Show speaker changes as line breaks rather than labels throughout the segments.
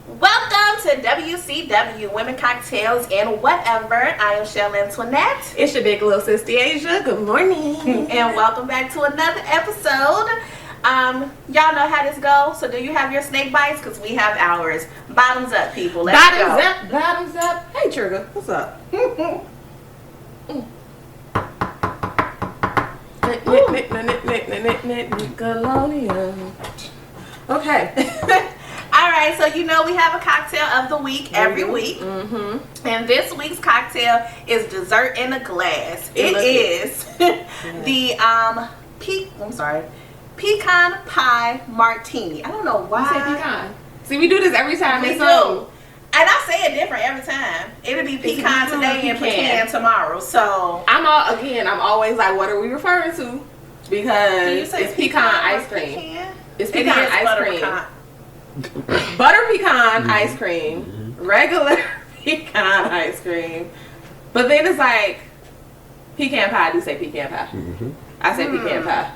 Welcome to WCW, Women, Cocktails, and Whatever. I am Chelle Antoinette.
It's your big little sister Asia. Good morning.
And welcome back to another episode. Y'all know how this goes, so do you have your snake bites? Because we have ours. Bottoms up, people. Let's
Bottoms
go.
up, bottoms up. Hey, Trigger, what's up? Nickelodeon. Okay.
All right, so you know we have a cocktail of the week every week.
Mm-hmm.
And this week's cocktail is dessert in a glass. It is the Pecan Pie Martini. I don't know why.
You say pecan. See, we do this every time.
We
it's
do.
on.
And I say it different every time. It'll be pecan today and pecan tomorrow. So
I'm always like, what are we referring to? Because it's pecan ice cream.
Pecan?
It's pecan ice cream.
Pecan.
Butter pecan ice cream, regular pecan ice cream, but then it's like pecan pie. I do say pecan pie. I say pecan pie.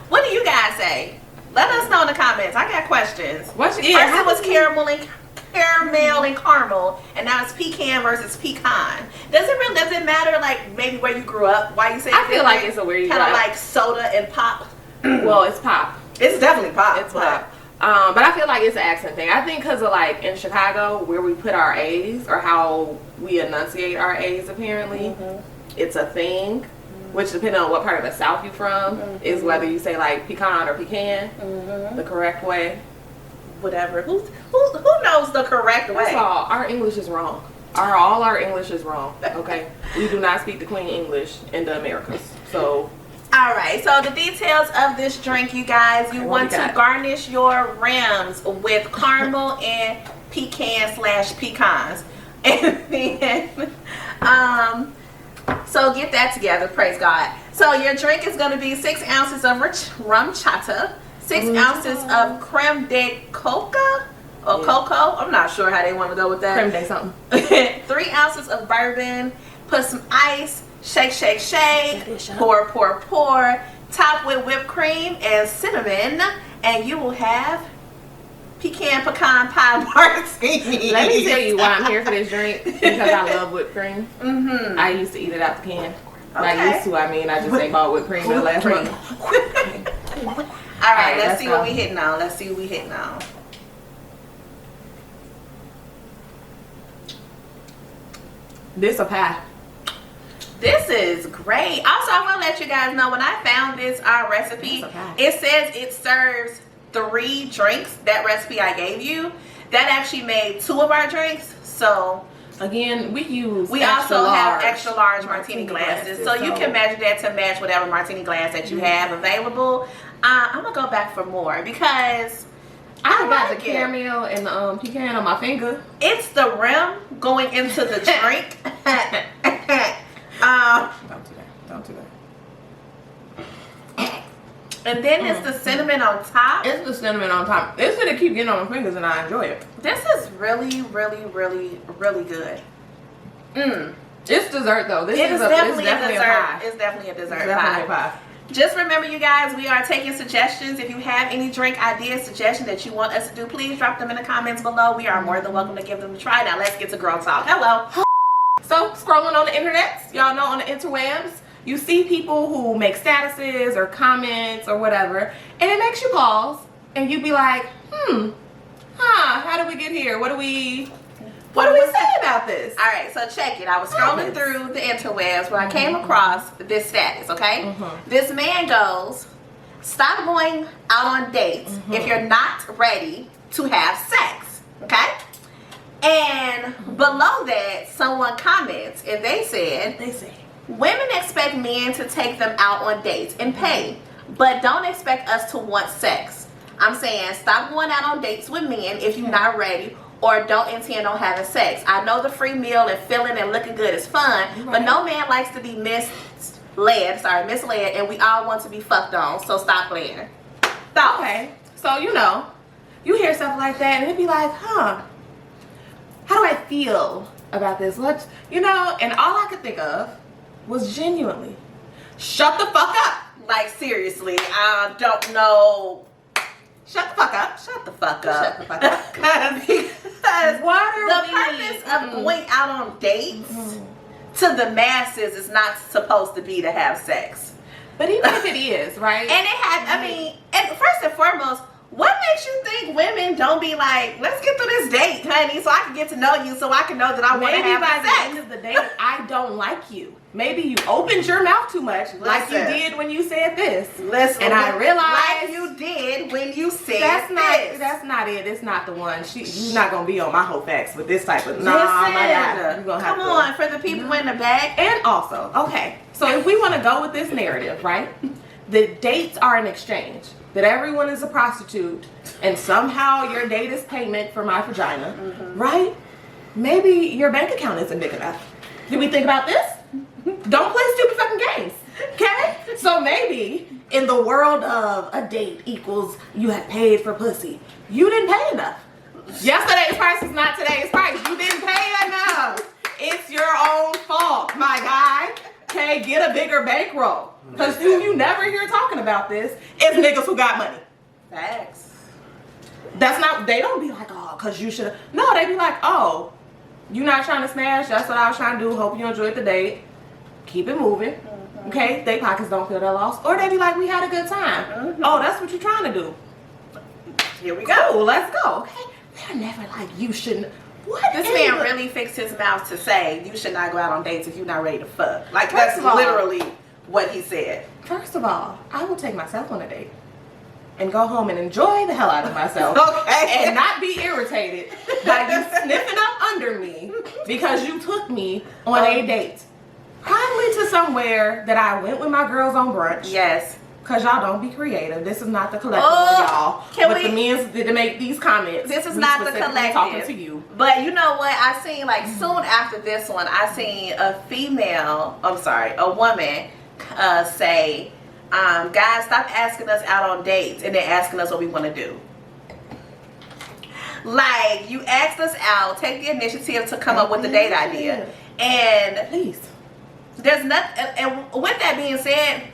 What do you guys say? Let us know in the comments. I got questions.
First it
was caramel and caramel, and now it's pecan versus pecan. Does it matter, like maybe where you grew up? Why you say?
I feel like it's a where you grew up.
Kind of like soda and pop.
Well, it's pop.
It's definitely pop.
It's pop. But I feel like it's an accent thing. I think because of like in Chicago where we put our A's or how we enunciate our A's apparently, it's a thing. Which depending on what part of the South you're from is whether you say like pecan or pecan the correct way.
Whatever. Who knows the correct way?
First of all, our English is wrong. All our English is wrong. Okay, we do not speak the Queen English in the Americas. So.
All right, so the details of this drink, you guys, you want to garnish your rims with caramel and pecan/pecans. And then, so get that together, praise God. So your drink is going to be 6 ounces of rumchata, 6 ounces of creme de coca, or cocoa. I'm not sure how they want to go with that.
Creme de something.
3 ounces of bourbon, put some ice, shake, shake, shake, pour, pour, pour, top with whipped cream and cinnamon, and you will have pecan pie martini.
Let me tell you why I'm here for this drink, because I love whipped cream. I used to eat it out the can. I used to, I just ain't bought whipped cream in the last month.
All right, let's see what we hitting on. Let's see what we hitting on.
This a pie.
This is great. Also, I want to let you guys know when I found this recipe, it says it serves 3 drinks. That recipe I gave you, that actually made 2 of our drinks. So
again, we
also have extra large martini glasses, so you can measure that to match whatever martini glass that you have available. I'm gonna go back for more because
I got the caramel and the pecan on my finger.
It's the rim going into the drink.
Don't do that.
And then it's the cinnamon on top.
It's the cinnamon on top. It's gonna keep getting on my fingers and I enjoy it.
This is really, really, really, really good.
It's dessert though.
It's definitely a dessert. It's definitely a dessert pie. Just remember, you guys, we are taking suggestions. If you have any drink ideas, suggestions that you want us to do, please drop them in the comments below. We are more than welcome to give them a try. Now let's get to girl talk. Hello.
So scrolling on the internet, y'all know on the interwebs, you see people who make statuses or comments or whatever, and it makes you pause and you be like, how do we get here? What do we say about this?
All right, so check it. I was scrolling through the interwebs when I came across this status, okay? This man goes, stop going out on dates if you're not ready to have sex, okay? And below that, someone comments and they say, women expect men to take them out on dates and pay, but don't expect us to want sex. I'm saying stop going out on dates with men if you're not ready or don't intend on having sex. I know the free meal and feeling and looking good is fun, but no man likes to be misled, and we all want to be fucked on, so stop playing.
Okay, so you hear stuff like that and it'd be like, how do I feel about this? And all I could think of was genuinely, shut the fuck up.
Like, seriously, I don't know.
Shut the fuck up.
Shut the fuck up.
Shut the fuck up.
of going out on dates to the masses is not supposed to be to have sex.
But even if it is, right?
And it had, I mean, and first and foremost, what makes you think women don't be like, let's get through this date, honey, so I can get to know you, so I can know that I want to have
by
sex.
the end of the date, I don't like you. Maybe you opened your mouth too much, like you did when you said this.
Listen,
and I realized
like you did when you said
that's
this.
That's not it. It's not the one. You're not gonna be on my whole facts with this type of.
Nah,
my God. You're gonna have
come on, for the people in the back.
And also, okay, so if we want to go with this narrative, right? The dates are an exchange. That everyone is a prostitute, and somehow your date is payment for my vagina, right? Maybe your bank account isn't big enough. Did we think about this? Don't play stupid fucking games, okay? So maybe in the world of a date equals you have paid for pussy, you didn't pay enough. Yesterday's price is not today's price. You didn't pay enough. It's your own fault, my guy. Okay, get a bigger bankroll. Because who you never hear talking about this is niggas who got money.
Facts.
That's not, they don't be like, oh, because you should. No, they be like, oh, you not trying to smash? That's what I was trying to do. Hope you enjoyed the date. Keep it moving. Okay, they pockets don't feel that lost. Or they be like, we had a good time. Oh, that's what you're trying to do.
Here we go.
Cool, let's go. Okay, they're never like, you shouldn't. What?
This man really fixed his mouth to say you should not go out on dates if you're not ready to fuck. Like,
First
that's
of all,
literally what he said.
First of all, I will take myself on a date and go home and enjoy the hell out of myself.
Okay.
And not be irritated by you sniffing up under me because you took me on a date. Probably to somewhere that I went with my girls on brunch.
Yes.
Because y'all don't be creative. This is not the collective of y'all. But the men did make these comments.
This is not the collective.
Talking to you.
But you know what? I seen, like, soon after this one, I seen a woman say, guys, stop asking us out on dates and then asking us what we want to do. Like, you asked us out, take the initiative to come up with the date idea. And
please.
There's nothing, and with that being said,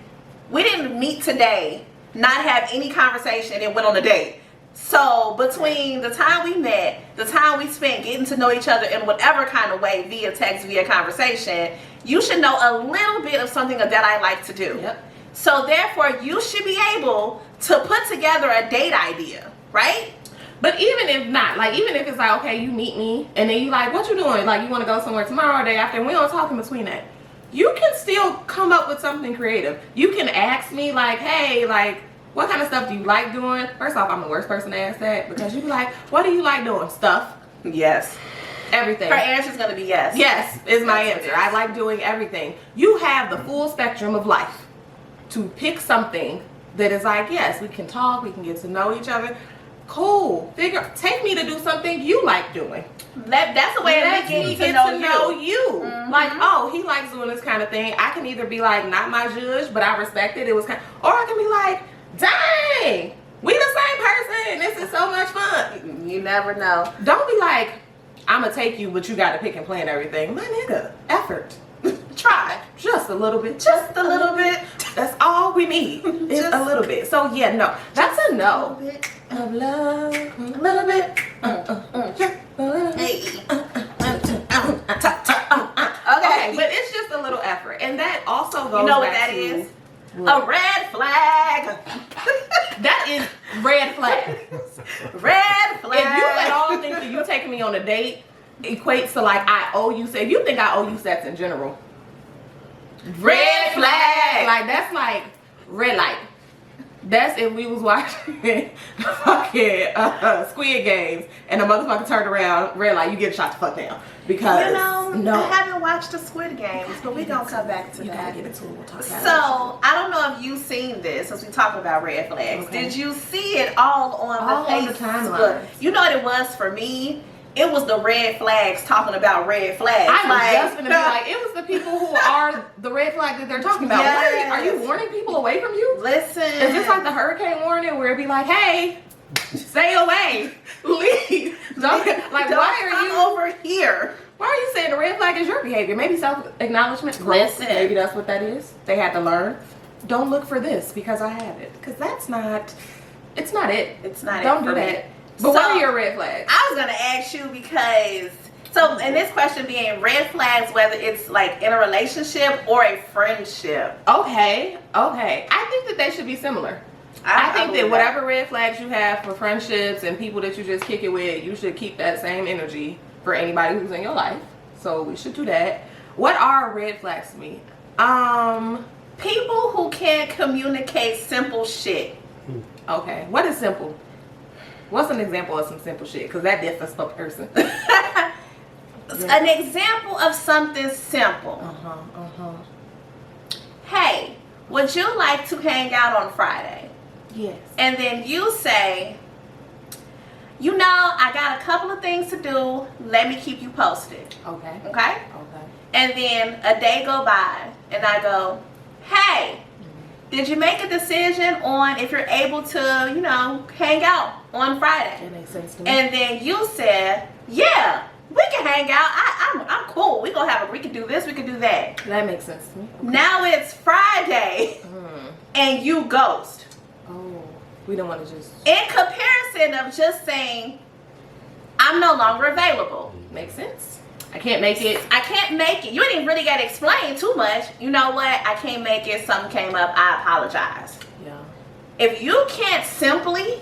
we didn't meet today, not have any conversation, and went on a date. So between the time we met, the time we spent getting to know each other in whatever kind of way, via text, via conversation, you should know a little bit of something that I like to do.
Yep.
So therefore, you should be able to put together a date idea, right?
But even if not, like, even if it's like, okay, you meet me, and then you like, what you doing? Like, you want to go somewhere tomorrow or day after, and we don't talk in between that. You can still come up with something creative. You can ask me, like, hey, like, what kind of stuff do you like doing? First off, I'm the worst person to ask that, because you be like, what do you like doing? Stuff.
Yes.
Everything.
Her answer's going to be yes.
Yes is my answer. I like doing everything. You have the full spectrum of life to pick something that is like, yes, we can talk, we can get to know each other. Cool. Take me to do something you like doing.
That's the way of getting to know you.
Like, oh, he likes doing this kind of thing. I can either be like, not my judge, but I respect it. It was kind of, or I can be like, dang, we the same person. This is so much fun.
You never know.
Don't be like, I'm gonna take you, but you got to pick and plan everything. My nigga, effort. Try just a little bit. Just a little bit. That's all we need. Is a little bit. So yeah, no, that's a no.
A little bit
Of love, a little bit.
Hey.
Okay, but it's just a little effort, and that also goes.
You know what
back
that
to
is? A red flag.
That is red flag.
Red flag.
If you at all think that you taking me on a date equates to like I owe you sex, if you think I owe you sex in general, red flag. Like that's like red light. That's if we was watching fucking Squid Games and the motherfucker turned around, red light, you get shot the fuck down. Because
I haven't watched the Squid Games, but we gonna come back to
you
that.
gotta get into it. We'll talk about it.
So I don't know if you've seen this since we talked about red flags.
Okay.
Did you see it all on the
timeline?
You know what it was for me? It was the red flags talking about red flags.
I was just gonna be like, it was the people who are the red flag that they're talking about.
Yes.
Are you warning people away from you?
Listen.
Is this like the hurricane warning where it be like, hey, stay away, leave? Don't, like, why are you
over here?
Why are you saying the red flag is your behavior? Maybe self-acknowledgement.
Listen.
Maybe that's what that is. They had to learn. Don't look for this because I have it. Because that's not. It's not it.
It's not
Don't
it
do
for
that.
me.
But what are your red flags?
I was gonna ask you because So, and this question being red flags, whether it's like in a relationship or a friendship.
Okay. I think that they should be similar. I think that whatever red flags you have for friendships and people that you just kick it with, you should keep that same energy for anybody who's in your life. So we should do that. What are red flags to me?
People who can't communicate simple shit.
Okay. What is simple? What's an example of some simple shit? Because that differs per person.
An example of something simple. Hey, would you like to hang out on Friday?
Yes.
And then you say, you know, I got a couple of things to do. Let me keep you posted.
Okay.
Okay? And then a day go by and I go, hey, did you make a decision on if you're able to, you know, hang out on Friday?
That makes sense to me.
And then you said, yeah, we can hang out. I'm cool. We can do this, we can do that.
That makes sense to me. Okay.
Now it's Friday and you ghost.
Oh, we don't want to just...
In comparison of just saying, I'm no longer available.
Makes sense. I can't make it.
I can't make it. You didn't really got to explain too much. You know what? I can't make it. Something came up. I apologize.
Yeah.
If you can't simply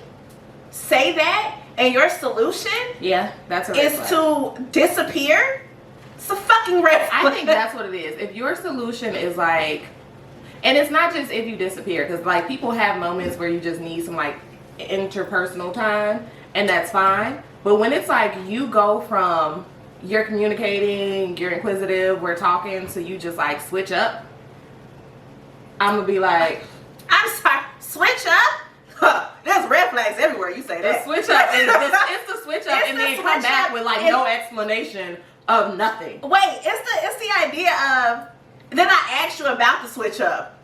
say that and your solution
that's a red
is
flag.
to disappear, it's a fucking red flag.
I think that's what it is. If your solution is like, and it's not just if you disappear, because like people have moments where you just need some like interpersonal time, and that's fine. But when it's like you go from you're communicating, you're inquisitive, we're talking, so you just like switch up, I'm gonna be like,
I'm sorry, switch up? Huh, there's red flags everywhere you say that.
The switch up is it's the switch up, and then come back with like no explanation of nothing.
Wait, it's the idea of, then I asked you about the switch up,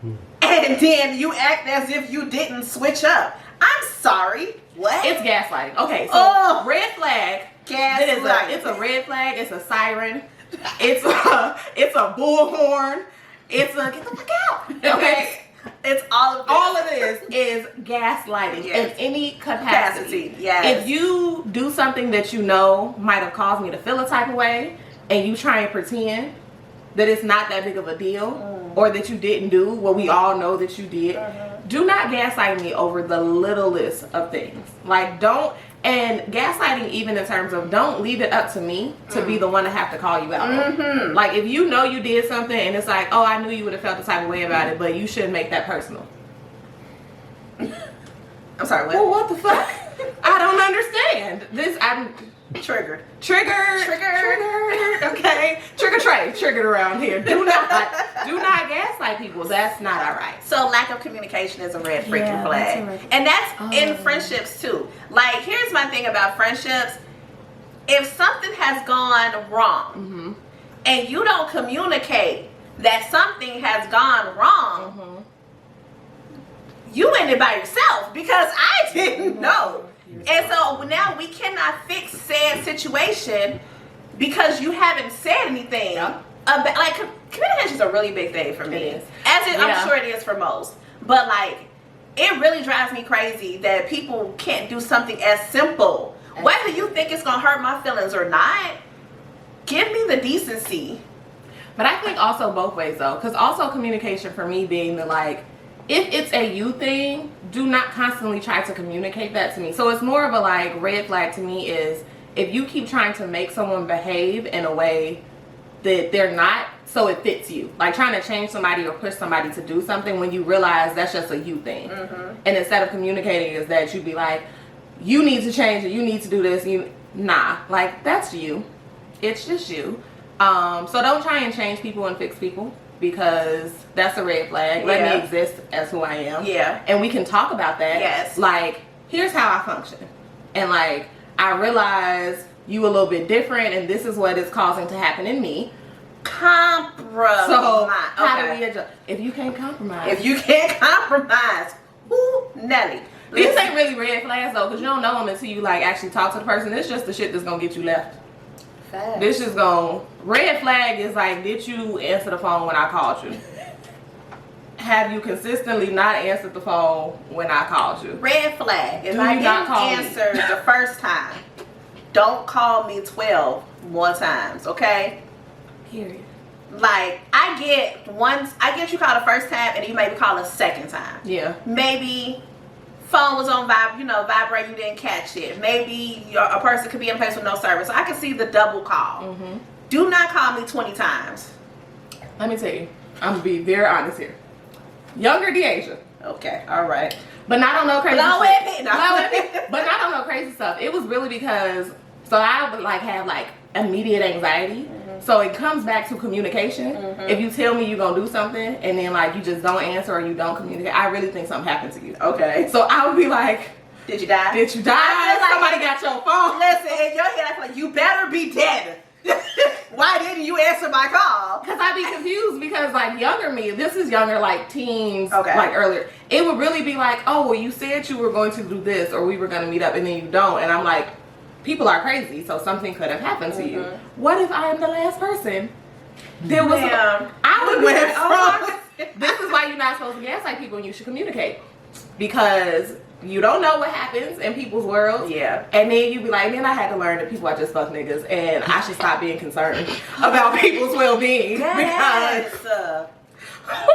and then you act as if you didn't switch up. I'm sorry, what?
It's gaslighting. Okay, so red flag. It's a red flag. It's a siren. It's a bullhorn. It's a get the fuck out. Okay,
it's all of
this is gaslighting in any capacity.
Yes.
If you do something that you know might have caused me to feel a type of way, and you try and pretend that it's not that big of a deal, or that you didn't do what we all know that you did, do not gaslight me over the littlest of things. Like, don't. And gaslighting, even in terms of, don't leave it up to me to be the one to have to call you out. Like, if you know you did something and it's like, oh, I knew you would have felt the type of way about it, but you shouldn't make that personal.
I'm sorry, what?
Well, what the fuck? I don't understand. I'm
triggered.
Okay, triggered around here. Do not gaslight people. That's not all right.
So lack of communication is a red freaking flag,
that's a red flag.
and that's in friendships too. Like, here's my thing about friendships: if something has gone wrong, and you don't communicate that something has gone wrong, you ended by yourself because I didn't know. And so now we cannot fix said situation because you haven't said anything. About, like, communication is a really big thing for me.
It is.
I'm sure it is for most. But like, it really drives me crazy that people can't do something as simple. Whether you think it's gonna hurt my feelings or not, give me the decency.
But I think also both ways though, because also communication for me being the like, if it's a you thing, do not constantly try to communicate that to me. So it's more of a like red flag to me is if you keep trying to make someone behave in a way that they're not, so it fits you. Like trying to change somebody or push somebody to do something when you realize that's just a you thing. And instead of communicating is that you'd be like, you need to change it, you need to do this, like that's you. It's just you. So don't try and change people and fix people, because that's a red flag. Let me exist as who I am. And we can talk about that. Like, here's how I function. And like, I realize you a little bit different and this is what is causing to happen in me.
Compromise.
So how do we adjust? If you can't compromise.
Ooh, Nelly.
These ain't really red flags though, because you don't know them until you like actually talk to the person. It's just the shit that's gonna get you left.
Facts.
This is gonna, red flag is like, did you answer the phone when I called you? Have you consistently not answered the phone when I called you?
Red flag. If
Do
I
you not
didn't
call me?
answer the first time, don't call me 12 more times, okay?
Period.
Like, I get you call the first time, and you maybe call a second time.
Yeah.
Maybe phone was on vibrate, you didn't catch it. Maybe a person could be in a place with no service. So I can see the double call.
Mm-hmm.
Do not call me 20 times.
Let me tell you, I'm gonna be very honest here. Younger Deasia.
Okay, all right.
But not on no crazy
Blow
stuff.
it,
But not on no crazy stuff. It was really because, so I would like have like immediate anxiety. Mm-hmm. So it comes back to communication. Mm-hmm. If you tell me you're gonna do something and then like you just don't answer or you don't communicate, I really think something happened to you.
Okay.
So I would be like,
did you die?
Did you die?
Like
somebody got your phone.
Listen, in your head I feel like you better be dead. Why didn't you answer my call?
Because I'd be confused because like younger me, this is younger like teens,
okay,
like earlier, it would really be like, oh, well you said you were going to do this or we were going to meet up and then you don't. And I'm like, people are crazy, so something could have happened to you. What if I am the last person? There was I would went from this is why you're not supposed to gaslight people and you should communicate. Because you don't know what happens in people's worlds. Yeah. And then you be like, then I had to learn that people are just fuck niggas and I should stop being concerned about people's well-being.
Yes.
Because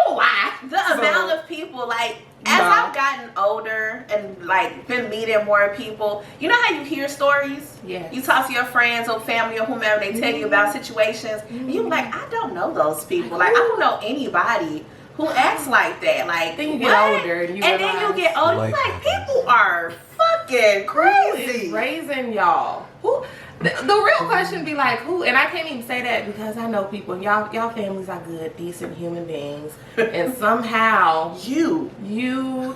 why?
The amount of people, like, as I've gotten older and like been meeting more people, you know how you hear stories?
Yeah.
You talk to your friends or family or whomever, they tell you about situations, and you're like, I don't know those people. Like, I don't know anybody who acts like that. Like,
then you get older and
then you get older. Like, people are fucking crazy.
Who is raising y'all? Who? The real question be like, who? And I can't even say that because I know people. Y'all families are good, decent human beings, and somehow you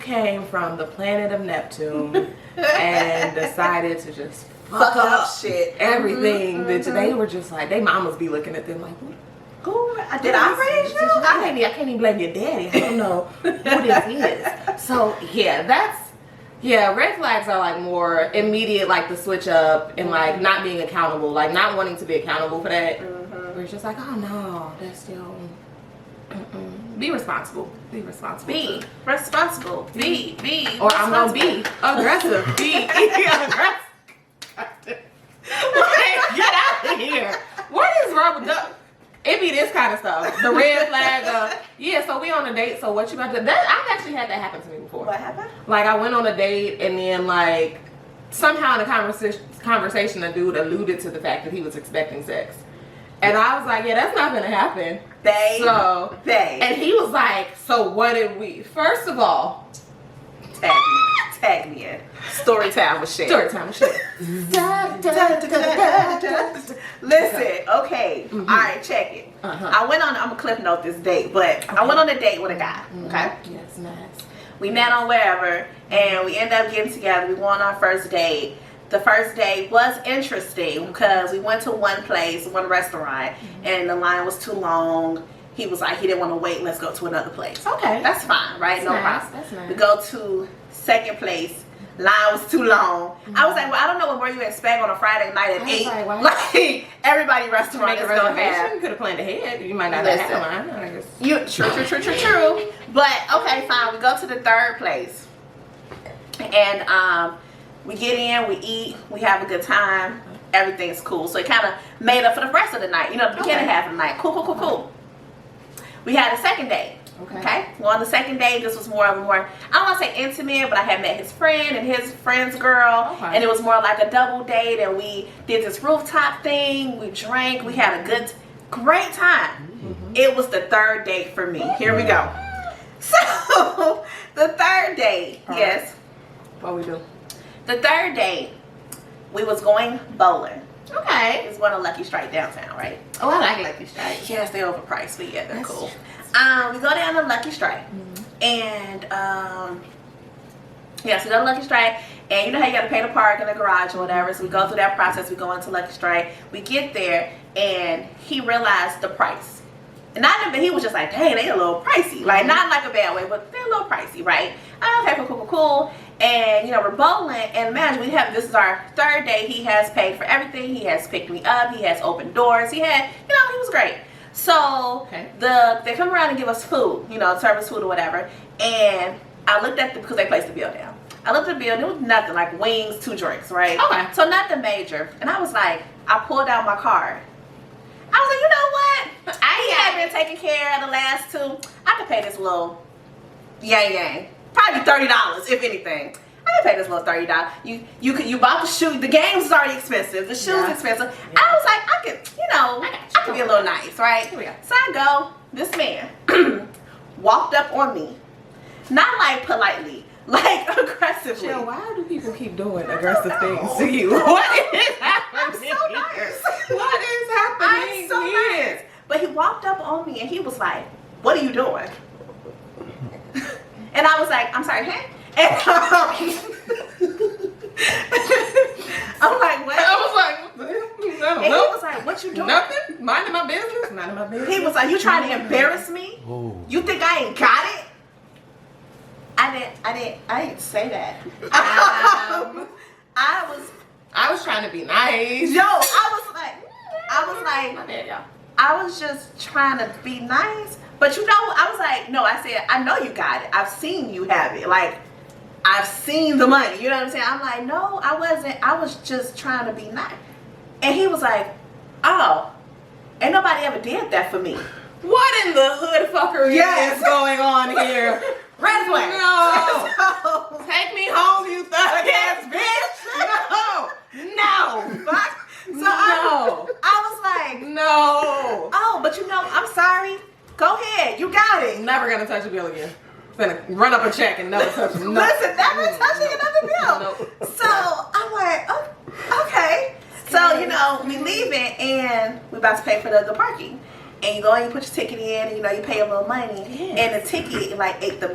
came from the planet of Neptune and decided to just fuck up
shit,
everything. That they were just like, they mamas be looking at them like,
who did I raise you?
I can't even blame your daddy. I don't know who this is. So red flags are like more immediate, like the switch up and like not being accountable, like not wanting to be accountable for that. Where it's just like, oh no, that's still. Be responsible. Be responsible.
Be responsible. Be.
Or I'm gonna be aggressive. Be aggressive. Get out of here. What is wrong with that? It be this kind of stuff. The red flag. So we on a date. So what you about to do? I've actually had that happen to me before.
What happened?
Like I went on a date and then like somehow in the conversation the dude alluded to the fact that he was expecting sex. And I was like, yeah, that's not gonna happen. And he was like, so what did we? First of all,
tag me in. Story time with Chelle. Listen, okay. All right, check it. I went on, I'm gonna clip note this date, but I went on a date with a guy, okay?
Yes, nice.
We met on wherever, and we ended up getting together. We went on our first date. The first day was interesting because we went to one restaurant, and the line was too long. He was like, he didn't want to wait. Let's go to another place.
Okay.
That's fine, right? No problem.
That's nice.
We go to second place. Line was too long. I was like, well, I don't know what more you expect on a Friday night at 8. Like, everybody restaurant is going to have.
You could have planned ahead. You might not have had a line. I guess.
True. But, okay, fine. We go to the third place. And we get in, we eat, we have a good time. Everything's cool. So it kind of made up for the rest of the night. You know, the beginning half of the night. Cool. We had a second date. Okay. Well, on the second day, this was I don't want to say intimate, but I had met his friend and his friend's girl, and it was more like a double date, and we did this rooftop thing. We drank. We had a great time. It was the third date for me. Here we go. So, the third date, yes.
What we do?
The third date, we was going bowling.
Okay.
It's one of Lucky Strike downtown, right?
Oh, I like Lucky Strike.
Yes, they're overpriced, but yeah, they're cool. We go down to Lucky Strike, and so we go to Lucky Strike, and you know how you got to pay to park in the garage or whatever. So we go through that process. We go into Lucky Strike. We get there, and he realized the price, and he was just like, "Dang, they a little pricey." Like not like a bad way, but they're a little pricey, right? Okay, cool. And we're bowling, and imagine this is our third day. He has paid for everything. He has picked me up. He has opened doors. He was great. So they come around and give us food, serve us food or whatever. And I looked at because they placed the bill down. I looked at the bill and it was nothing, like wings, 2 drinks, right?
Okay.
So nothing major. And I was like, I pulled out my card. I was like, you know what? I have been taking care of the last 2. I could pay this little yang. Probably $30, if anything. I could pay this little $30. You bought the shoe. The games is already expensive. The shoes expensive. Yeah. I was like, I could be a little nice, right?
Here we go.
So I go. This man walked up on me, not like politely, like aggressively.
Chelle, why do people keep doing aggressive things to you? What is happening?
I'm so nervous.
What is happening?
I'm so nervous. But he walked up on me and he was like, "What are you doing?" And I was like, "I'm sorry, hey." And I'm like, "What?"
I was like, "What the hell?"
And he was like, "What you doing?"
Nothing. Minding my business. Minding my business.
He was like, "You trying to embarrass me?
Oh.
You think I ain't got it?" I didn't say that.
I was trying to be nice.
Yo, I was like,
My bad, y'all.
I was just trying to be nice. But you know, I was like, no, I said, I know you got it. I've seen you have it. Like, I've seen the money. You know what I'm saying? I'm like, no, I wasn't. I was just trying to be nice. And he was like, oh, ain't nobody ever did that for me.
What in the hood fuckery is going on here?
Red flag.
No. Take me home, you thug ass bitch. No.
Fuck. So
No.
I was like,
No.
oh, but you know, I'm sorry. Go ahead. You got it.
Never gonna touch a bill again. Finna run up a check and never touch it. No.
Listen, never touching another bill.
No.
So I'm like, oh, okay. So, you know, we leaving and we about to pay for the parking. And you go and you put your ticket in and, you know, you pay a little money.
Yes.
And the ticket, like, the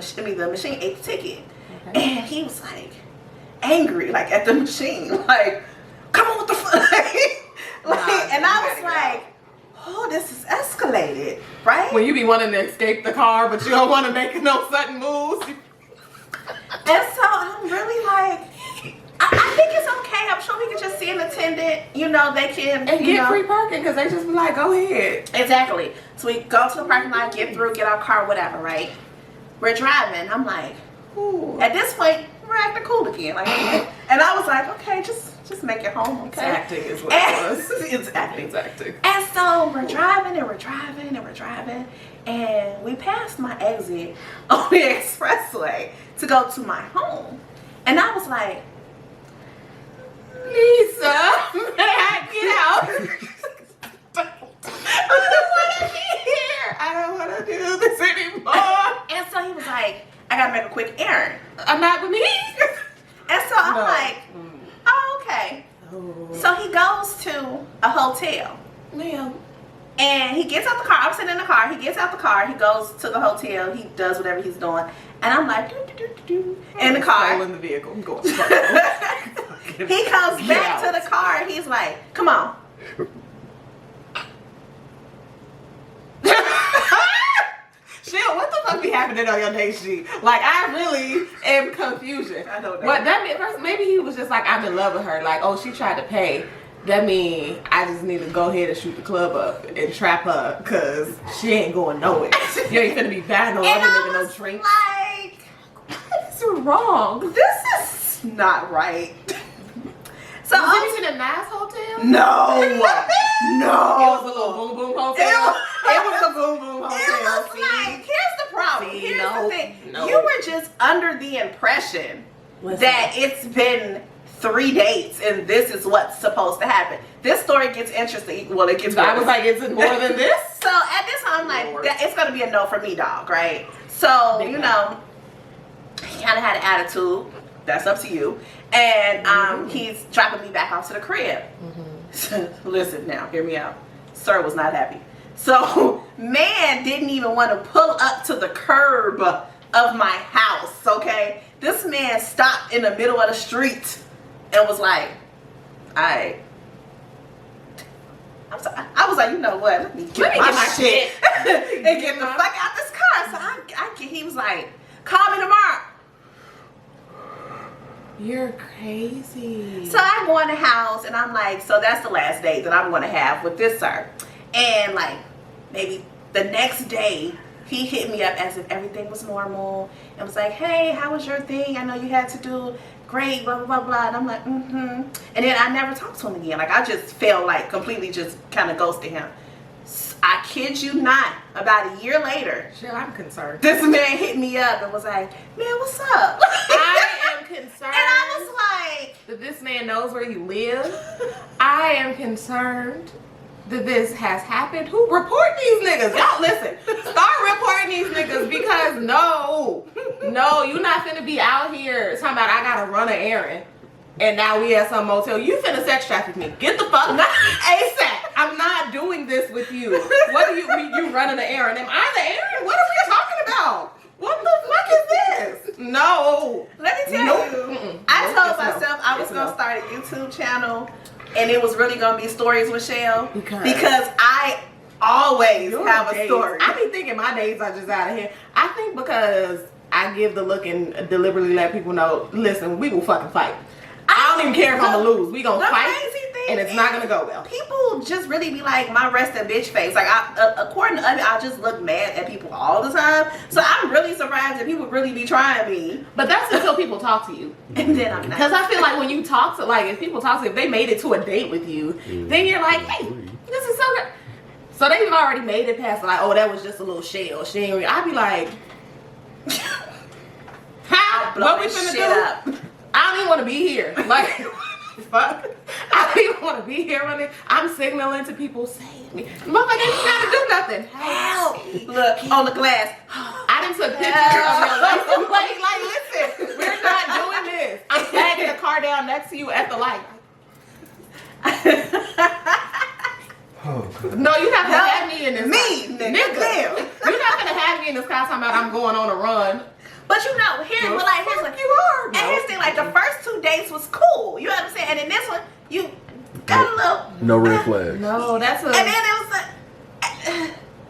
machine ate the ticket. Okay. And he was, like, angry, like, at the machine. Like, come on, what the fuck? And I was like, oh, this is escalated, right?
When you be wanting to escape the car, but you don't want to make no sudden moves.
And so I'm really like, I think it's okay. I'm sure we can just see an attendant. You know, they can.
And get free parking because they just be like, go ahead.
Exactly. So we go to the parking lot, get through, get our car, whatever, right? We're driving. I'm like, ooh. At this point, we're acting cool again. Like, and I was like, okay, just make it home, okay?
It's acting is what it was.
It's acting.
It's acting.
And so we're driving and we're driving and we're driving. And we passed my exit on the expressway to go to my home. And I was like,
Lisa, may I get out? I don't want to be here. I don't want to do this anymore.
And so he was like, I gotta make a quick errand.
I'm not with me.
And so I'm like, oh, okay.
Oh.
So he goes to a hotel.
Ma'am.
And he gets out the car. I'm sitting in the car. He gets out the car. He goes to the hotel. He does whatever he's doing. And I'm like, in the car.
In the vehicle. I'm going.
He comes back to the car and he's like, come on.
Chelle, what the fuck be happening on your date sheet? Like, I really am confusion.
I don't know.
What that meant first, maybe he was just like, I'm in love with her. Like, oh, she tried to pay. That means I just need to go ahead and shoot the club up and trap her because she ain't going nowhere. You ain't gonna be buying no other nigga no drinks.
Like,
What is wrong?
this is not right. So
Was it even a nice hotel?
no.
It was a little boom boom hotel. It was a boom boom hotel.
It was like, here's the problem.
See,
Here's
no,
the thing.
no.
You were just under the impression that it's been 3 dates and this is what's supposed to happen. This story gets interesting. Well, it gets
I was like, is it more than this?
So at this time, I'm like, it's going to be a no for me, dog, right? So, you know, he kind of had an attitude. That's up to you. And he's dropping me back off to the crib. Listen now, hear me out. Sir was not happy. So, man didn't even want to pull up to the curb of my house, okay? This man stopped in the middle of the street and was like, I was like, you know what? Let me get my shit and get the fuck out this car. So he was like, call me tomorrow.
You're crazy.
So I go in the house and I'm like, so that's the last date that I'm going to have with this sir. And like maybe the next day he hit me up as if everything was normal and was like, hey, how was your thing? I know you had to do great, blah, blah, blah, blah. And I'm like, mm-hmm. And then I never talked to him again. Like, I just felt like completely just kind of ghosted him. I kid you not, about a year later,
Chelle, I'm concerned.
this man hit me up and was like, man, what's up?
I am concerned.
And I was like,
that this man knows where you live. I am concerned that this has happened. Who report these niggas? Y'all listen. Start reporting these niggas because no, you're not finna be out here talking about I gotta run an errand. And now we at some motel. You finna sex traffic me. Get the fuck ASAP. I'm not doing this with you. What do you running an errand? Am I the errand? What are we talking about? What the fuck is this? No.
let me tell you, I told myself I was gonna start a YouTube channel and it was really gonna be stories with Chelle because I always have a story.
I be thinking my days are just out of here. I think because I give the look and deliberately let people know, listen, we will fucking fight. I don't even care if I'm gonna lose. We gonna fight, and it's not gonna go well.
People just really be like my resting bitch face. Like, according to I just look mad at people all the time. So I'm really surprised that people really be trying me.
But that's until people talk to you.
And then I'm not.
Because I feel like when you talk to, like, if people talk to you, if they made it to a date with you, then you're like, hey, this is so good. So they've already made it past, like, oh, that was just a little Chelle. She ain't. I'd be like, how? What we finna do? Up. I don't even want to be here. Like, fuck. I don't even want to be here running. I'm signaling to people, save me. Motherfucker, you gotta do nothing.
Help. Look, on the glass.
I done took pictures of your license plate. Like, listen, we're not doing this. I'm flagging the car down next to you at the light. No, you not gonna have me in this.
Nigga.
You're not gonna have me in this car talking about I'm going on a run.
But you know, here's like
you are.
And here's the thing, like the first 2 dates was cool. You know what I'm saying? And then this one, you got a little
no red flags.
No, that's a.
And then it was like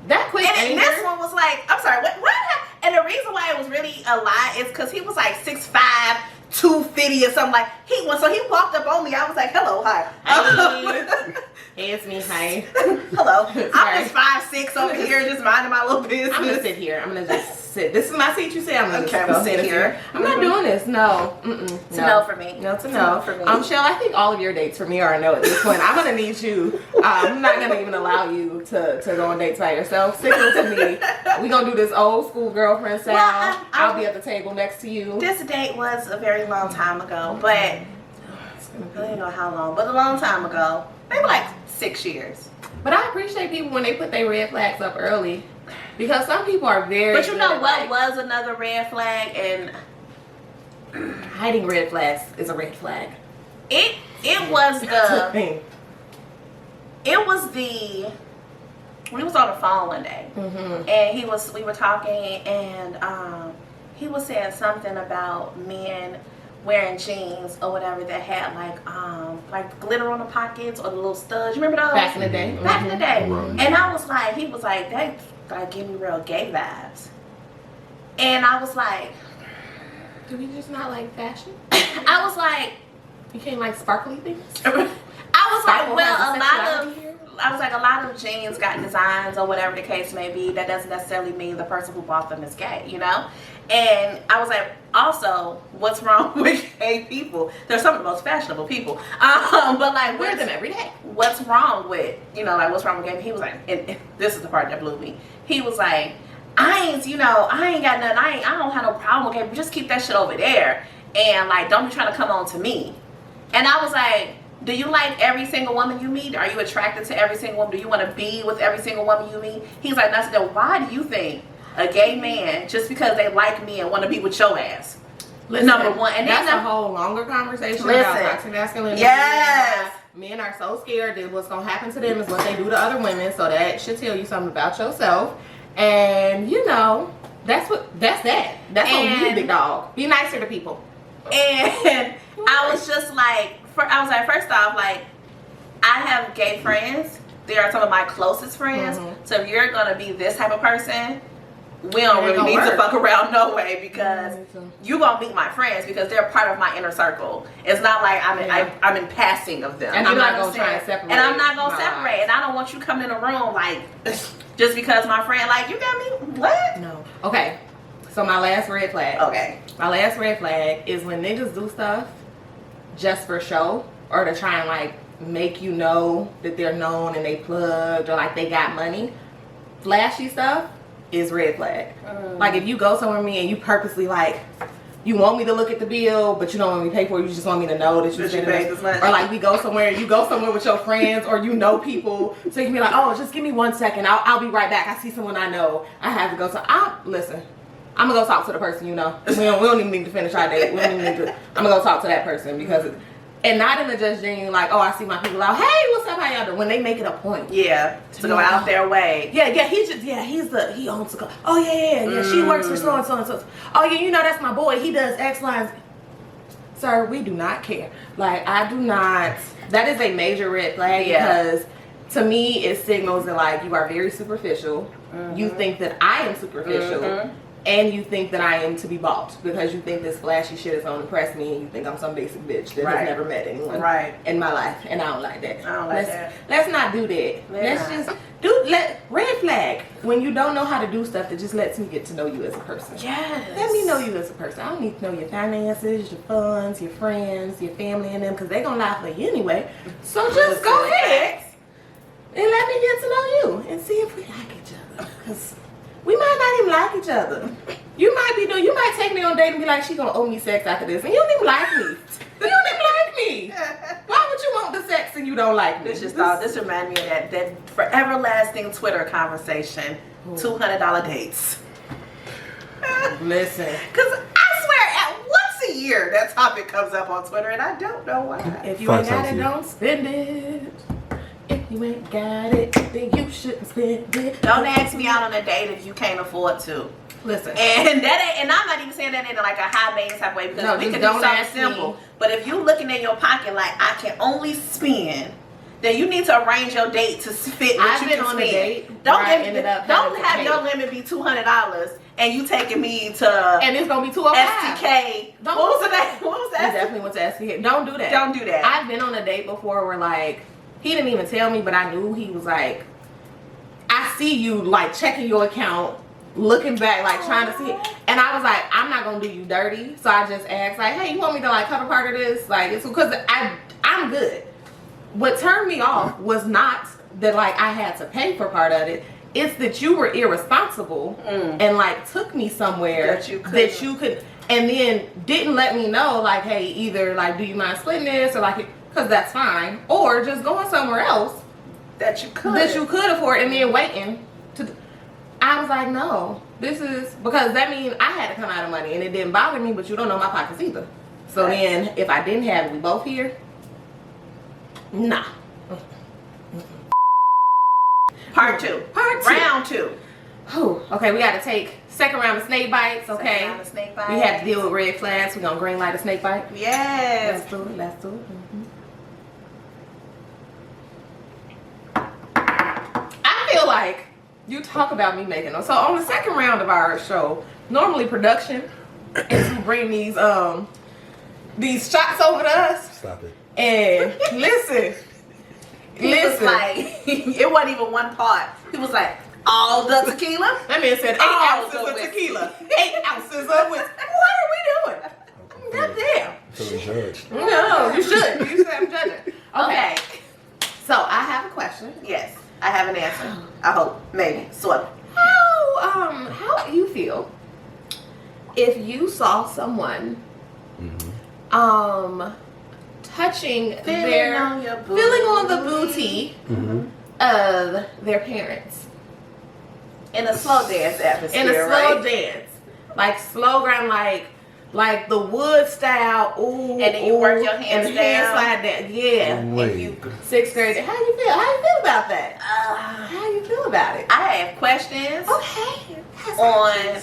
that quick.
And then this one was like, I'm sorry, what happened? And the reason why it was really a lie is because he was like 6'5", 250 or something. Like he walked up on me. I was like, hello, hi.
Hey, it's me. Hi.
Hello. I'm just 5'6" over here, just minding my little business.
I'm gonna sit here. I'm gonna just sit. This is my seat. You say I'm gonna
okay,
just
sit here.
I'm not doing this. No.
It's a no for me.
No, it's a no
for me.
Chelle, I think all of your dates for me are a no at this point. I'm gonna need you. I'm not gonna even allow you to go on dates by yourself. Signal to me. We gonna do this old school girlfriend style.
Well,
I'll be at the table next to you.
This date was a very long time ago, but I don't know how long, but a long time ago. Maybe like 6 years.
But I appreciate people when they put their red flags up early. Because some people are very
But you know what was another red flag? And
hiding red flags is a red flag.
It was we was on the phone one day, and we were talking, and he was saying something about men wearing jeans or whatever that had like glitter on the pockets or the little studs. You remember those?
Back in the day.
Back in the day.
Right.
And I was like, he was like, that like give me real gay vibes. And I was like,
do we just not like fashion?
I was like,
you can't like sparkly things?
I was
Sparkle
like,
has
a lot of jeans got designs or whatever the case may be. That doesn't necessarily mean the person who bought them is gay, you know? And I was like, also, what's wrong with gay people? They're some of the most fashionable people. But like,
wear them every day.
What's wrong with, what's wrong with gay people? He was like, and this is the part that blew me. He was like, I ain't got nothing. I don't have no problem with gay people. Just keep that shit over there. And like, don't be trying to come on to me. And I was like, do you like every single woman you meet? Are you attracted to every single woman? Do you want to be with every single woman you meet? He's like, that's then why do you think a gay man, just because they like me and want to be with your ass?
Listen,
number one. And
that's
then
a whole longer conversation about toxic masculinity.
Yes.
Men are so scared that what's going to happen to them is what they do to other women. So that should tell you something about yourself. And, that's that. That's on you, big dog. Be nicer to people.
And I was just like, first off, like, I have gay friends. They are some of my closest friends. So if you're going to be this type of person, we don't really need to fuck around no way, because you gonna meet my friends because they're part of my inner circle. It's not like I'm in passing of them.
And I'm not gonna try and separate.
And I'm not gonna separate. And I don't want you coming in the room like just because my friend like you got me. What?
No. Okay. So my last red flag.
Okay.
My last red flag is when niggas do stuff just for show or to try and like make you know that they're known and they plugged or like they got money. Flashy stuff is red flag. Like if you go somewhere with me and you purposely like you want me to look at the bill but you don't want me to pay for it, you just want me to know that you paid this much. Or like we go somewhere, you go somewhere with your friends or you know people, so you can be like, oh, just give me 1 second, I'll be right back, I see someone I know, I have to go. So listen, I'm gonna go talk to the person, you know. We don't even need to finish our date. I'm gonna go talk to that person because and not in the just genuine like, oh, I see my people out, hey, what's up, how y'all doing? When they make it a point,
to go out their way.
He owns the car. Oh yeah. She works for so and so and so. Oh yeah, you know that's my boy. He does X, Y, and Z. Sir, we do not care. Like I do not. That is a major red flag because to me it signals that like you are very superficial. You think that I am superficial. And you think that I am to be bought because you think this flashy shit is gonna impress me and you think I'm some basic bitch that has never met anyone in my life, and I don't like that. Let's not do that. Let's just red flag when you don't know how to do stuff that just lets me get to know you as a person.
Yes.
Let me know you as a person. I don't need to know your finances, your funds, your friends, your family, and them because they're gonna lie for you anyway. So just go ahead and let me get to know you and see if we like each other. Because we might not even like each other. You might take me on a date and be like, she gonna owe me sex after this, and you don't even like me. You don't even like me. Why would you want the sex and you don't like me?
This reminded me of that forever lasting Twitter conversation. $200 dates.
Listen,
because I swear, once a year that topic comes up on Twitter, and I don't know why.
If you ain't got it, don't spend it. If you ain't got it, then you shouldn't spend it.
Don't ask me out on a date if you can't afford to.
Listen,
and I'm not even saying that in like a high maintenance type of way because we can do something simple. But if you looking in your pocket like I can only spend, then you need to arrange your date to fit what you can spend. A date don't have your limit be $200 and you taking me to
and it's gonna be $205.
STK. What was that?
I definitely went to STK. Don't do that.
Don't do that.
I've been on a date before where like he didn't even tell me, but I knew he was like, I see you like checking your account, looking back, like trying to see it. And I was like, I'm not gonna do you dirty. So I just asked like, hey, you want me to like cover part of this? Like it's because I'm good. What turned me off was not that like I had to pay for part of it. It's that you were irresponsible and like took me somewhere that you could and then didn't let me know like, hey, either like do you mind splitting this or like because that's fine, or just going somewhere else
that you could
afford and then waiting to. I was like, no, this is because that means I had to come out of money and it didn't bother me, but you don't know my pockets either. So then if I didn't have it, we both here. Nah.
Part two. Round two.
Okay, we got to take second round of snake bites. Okay.
Second round of snake bites.
We have to deal with red flags. We're gonna green light a snake bite.
Yes.
Let's do it. I feel like you talk about me making them. So on the second round of our show, normally production is to bring these shots over to us.
Stop it.
And listen.
Was like, it wasn't even one part. He was like, all the tequila?
That man said 8 ounces of tequila. 8 ounces of whiskey. What are we doing? Goddamn.
Feeling judged.
No, you should. You should have judged it. Okay. So I have a question.
Yes. I have an answer. I hope. Maybe. Sort of.
How do you feel if you saw someone touching feeling on the booty of their parents
in a slow dance atmosphere?
In a slow dance. Like slow grind, like the wood style, and then you work your hands down. Slide down. Yeah.
Wait.
You, 6th grade. How you feel? How you feel about that? How you feel about it?
I have questions.
Okay.
On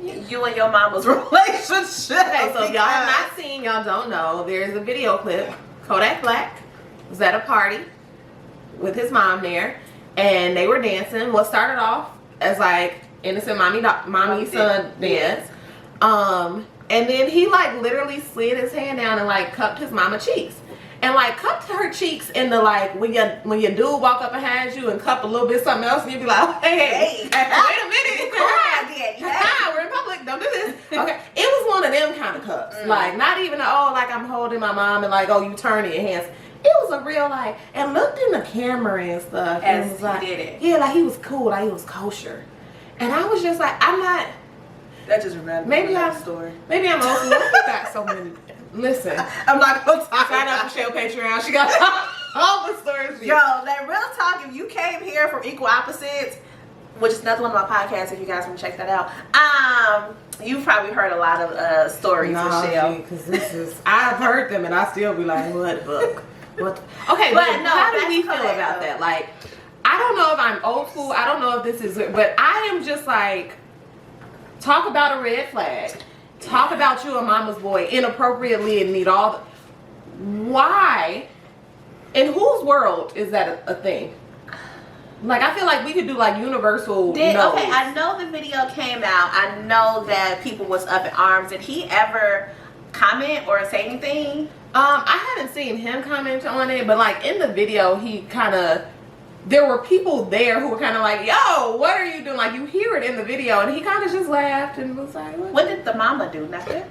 you and your mama's relationship.
Okay, so if y'all have not seen, y'all don't know, there's a video clip. Kodak Black was at a party with his mom there, and they were dancing. What started off as like innocent mommy son dance. And then he like literally slid his hand down and like cupped his mama cheeks. and like cup her cheeks in the like when your dude walk up behind you and cup a little bit something else and you be like, hey, wait a minute, we're in public, don't do this. Okay, it was one of them kind of cups, like not even like I'm holding my mom and like you turning your hands. It was a real like, and looked in the camera and stuff, and was like,
did it.
Yeah, like he was cool, like he was kosher, and I was just like, I'm not.
That just reminded me of that story.
Maybe I'm old. You got so many. Listen,
I'm not gonna talk.
Sign up for Chelle Patreon. She got all the stories.
Yo, that real talk. If you came here from Equal Opposites, which is another one of my podcasts, if you guys want to check that out, you've probably heard a lot of stories with Chelle.
Because this is, I've heard them and I still be like, what book? What? Okay, but
no,
how do we feel about that? Like, I don't know if I'm old school. I don't know if this is, but I am just like, talk about a red flag. Talk about you and mama's boy inappropriately and need all the... Why? In whose world is that a thing? Like, I feel like we could do like universal
Okay, I know the video came out. I know that people was up in arms. Did he ever comment or say anything?
I haven't seen him comment on it, but like in the video, he kind of... There were people there who were kind of like, yo, what are you doing? Like, you hear it in the video, and he kind of just laughed and was like,
what did the mama do? Nothing?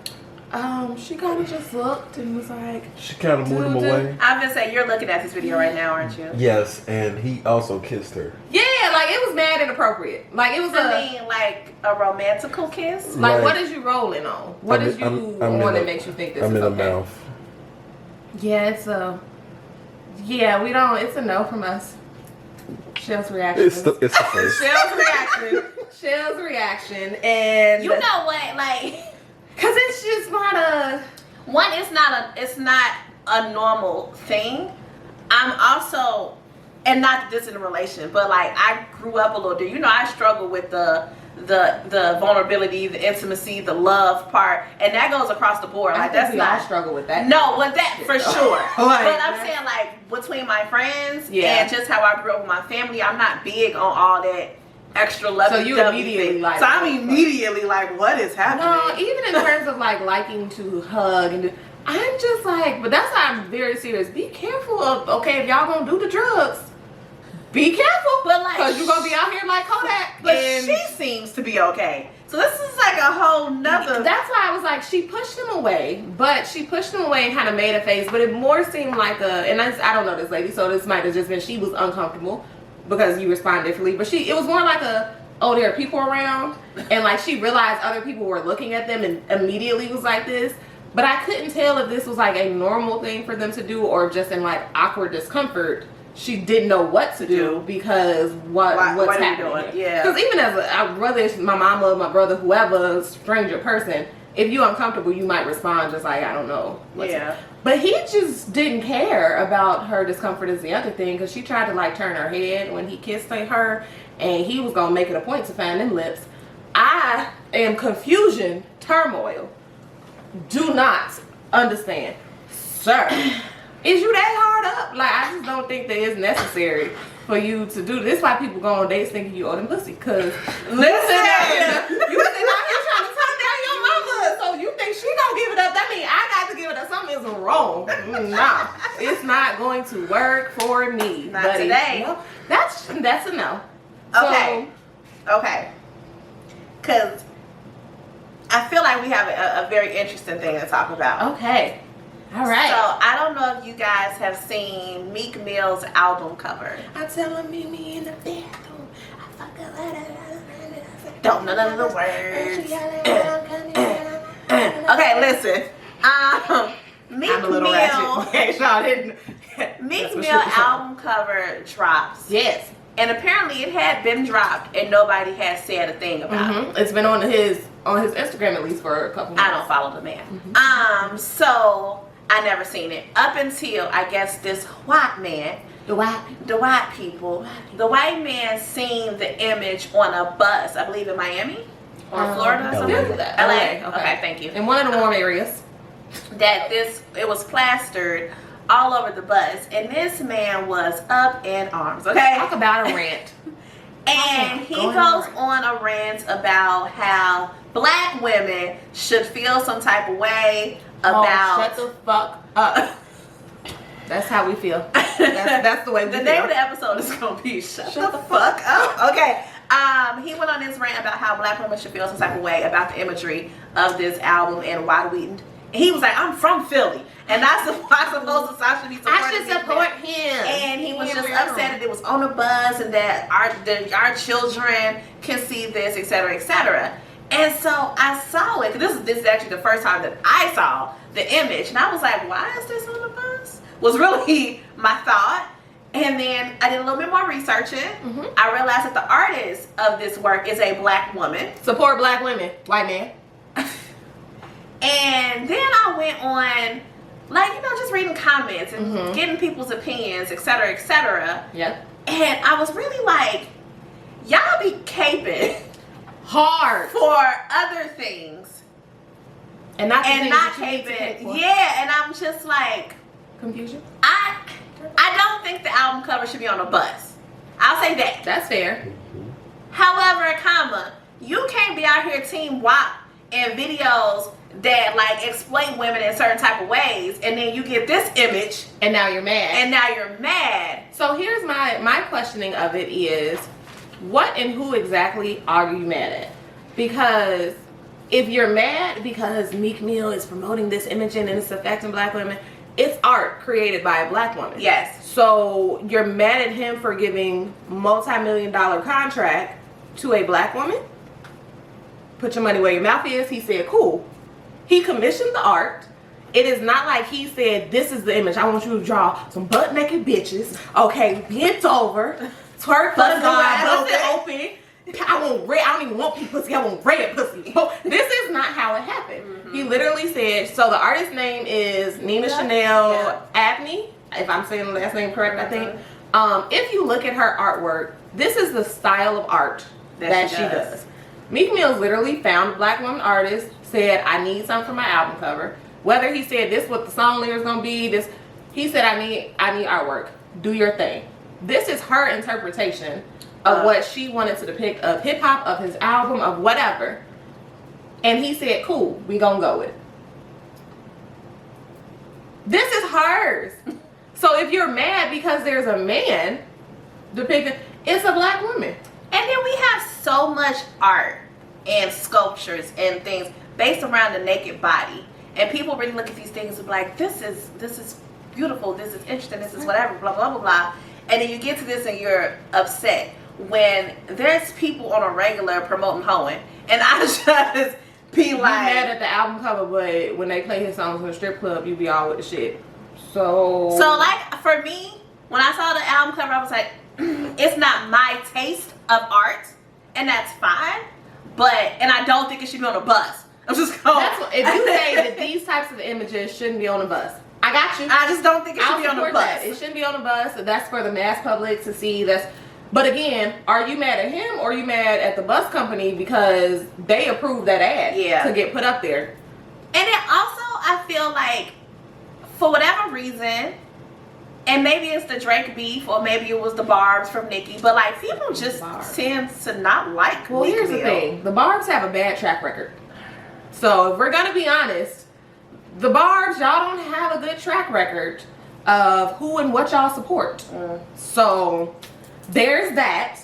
She kind of just looked and was like...
She kind of moved him away.
I'm gonna say, you're looking at this video right now, aren't you?
Yes, and he also kissed her.
Yeah, like, it was mad inappropriate. Like, it was
like a romantical kiss?
Like, what is you rolling on? What is you on that makes you think this is okay?
I'm in the mouth.
Yeah, it's a... Yeah, we don't... It's a no from us. Chelle's reaction.
It's the face.
Chelle's reaction, and
you know what, like,
cause it's just not a
one. It's not a normal thing. I'm also, and not this in a relation, but like I grew up a little bit. You know, I struggle with the vulnerability, the intimacy, the love part, and that goes across the board. Like, that's not...
I struggle with that.
No, with that for sure.
Like,
but I'm saying, like, between my friends and just how I grew up with my family, I'm not big on all that extra love.
So you immediately like...
So I'm immediately like, what is happening?
No, even in terms of like liking to hug and I'm just like, but that's why I'm very serious. Be careful of, okay, if y'all gonna do the drugs, be careful,
but like,
because you're gonna be out here like Kodak.
But she seems to be okay. So this is like a whole nother.
That's why I was like, she pushed him away, but she pushed him away and kind of made a face. But it more seemed like and I don't know this lady, so this might have just been she was uncomfortable because you respond differently. But it was more like oh, there are people around, and like she realized other people were looking at them and immediately was like this. But I couldn't tell if this was like a normal thing for them to do or just in like awkward discomfort. She didn't know what to do because what's happening.
Yeah.
Because even as whether it's my mama, my brother, whoever, stranger person, if you're uncomfortable, you might respond just like, I don't know. But he just didn't care about her discomfort is the other thing, because she tried to like turn her head when he kissed her, and he was gonna make it a point to find them lips. I am confusion, turmoil. Do not understand, sir. Is you that hard up? Like, I just don't think that it's necessary for you to do this. Why people go on dates thinking you owe them pussy. Cause listen, you sitting out here trying to turn down your mama, so you think she gonna give it up? That means I got to give it up. Something is wrong. Nah, it's not going to work for me.
Not buddy. Today.
No, that's a no.
Okay. So, okay. Cause I feel like we have a very interesting thing to talk about.
Okay. All right.
So I don't know if you guys have seen Meek Mill's album cover.
I tell him meet me in the bathroom.
Don't know none of the words. Okay, listen. Meek Mill. Meek Mill album cover drops.
Yes.
And apparently it had been dropped and nobody has said a thing about it.
It's been on his Instagram at least for a couple months.
I don't follow the man. So I never seen it up until I guess this white man, the white people, the white man seen the image on a bus, I believe in Miami or Florida or something. LA. Okay, thank you.
In one of the warm areas.
That it was plastered all over the bus, and this man was up in arms. Okay,
talk about a rant.
And he goes on a rant about how black women should feel some type of way about.
Shut the fuck up. That's how we feel. That's the way we
The
feel.
name of the episode is gonna be Shut the Fuck Up. Okay. He went on this rant about how black women should feel some type of way about the imagery of this album and why we. He was like, I'm from Philly, and I suppose I should be supporting.
I should support him.
And he was just upset that it was on the bus and that our children can see this, etc., etc. And so I saw it. This is actually the first time that I saw the image, and I was like, why is this on the bus? Was really my thought. And then I did a little bit more researching. I realized that the artist of this work is a black woman.
Support black women, white man.
And then I went on, like, you know, just reading comments and getting people's opinions, etc., etc.
Yep.
And I was really like, y'all be caping
hard
for other things
and not
caping. Yeah, and I'm just like,
confusion.
I don't think the album cover should be on a bus. I'll say that.
That's fair.
However, comma, you can't be out here team WAP in videos that like exploit women in certain type of ways, and then you get this image,
and now you're mad. So here's my questioning of it is, what and who exactly are you mad at? Because if you're mad because Meek Mill is promoting this imaging and it's affecting black women, it's art created by a black woman.
Yes.
So you're mad at him for giving multi-million-dollar contract to a black woman? Put your money where your mouth is. He said, cool. He commissioned the art. It is not like he said, this is the image. I want you to draw some butt naked bitches. Okay, bent over, twerk, pussy open. I want red. I don't even want pink pussy. I want red pussy. This is not how it happened. He literally said, so the artist's name is Nina Chanel Abney, if I'm saying the last name correct, I think. If you look at her artwork, this is the style of art that she does. Meek Mill's literally found a black woman artist, said, I need something for my album cover. Whether he said this what the song lyrics gonna be, he said, I need artwork. Do your thing. This is her interpretation of what she wanted to depict of hip hop, of his album, of whatever. And he said, cool, we gonna go with it. This is hers. So if you're mad because there's a man depicted, it's a black woman.
And then we have so much art and sculptures and things based around the naked body. And people really look at these things and be like, this is beautiful, this is interesting, this is whatever, blah, blah, blah, blah. And then you get to this and you're upset when there's people on a regular promoting hoeing. And I just be like,
mad at the album cover, but when they play his songs in the strip club, you be all with the shit. So
like, for me, when I saw the album cover, I was like, it's not my taste of art, and that's fine. And I don't think it should be on a bus. I'm just going.
If you say that these types of images shouldn't be on a bus, I got you.
I just don't think it should be on a bus.
It shouldn't be on a bus. That's for the mass public to see. But again, are you mad at him or are you mad at the bus company because they approved that ad to get put up there?
And then also, I feel like, for whatever reason, and maybe it's the Drake beef or maybe it was the Barbs from Nicki, but like, people just tend to not like
Well, here's the thing. The Barbs have a bad track record. So if we're going to be honest, the Barbs, y'all don't have a good track record of who and what y'all support. So there's that.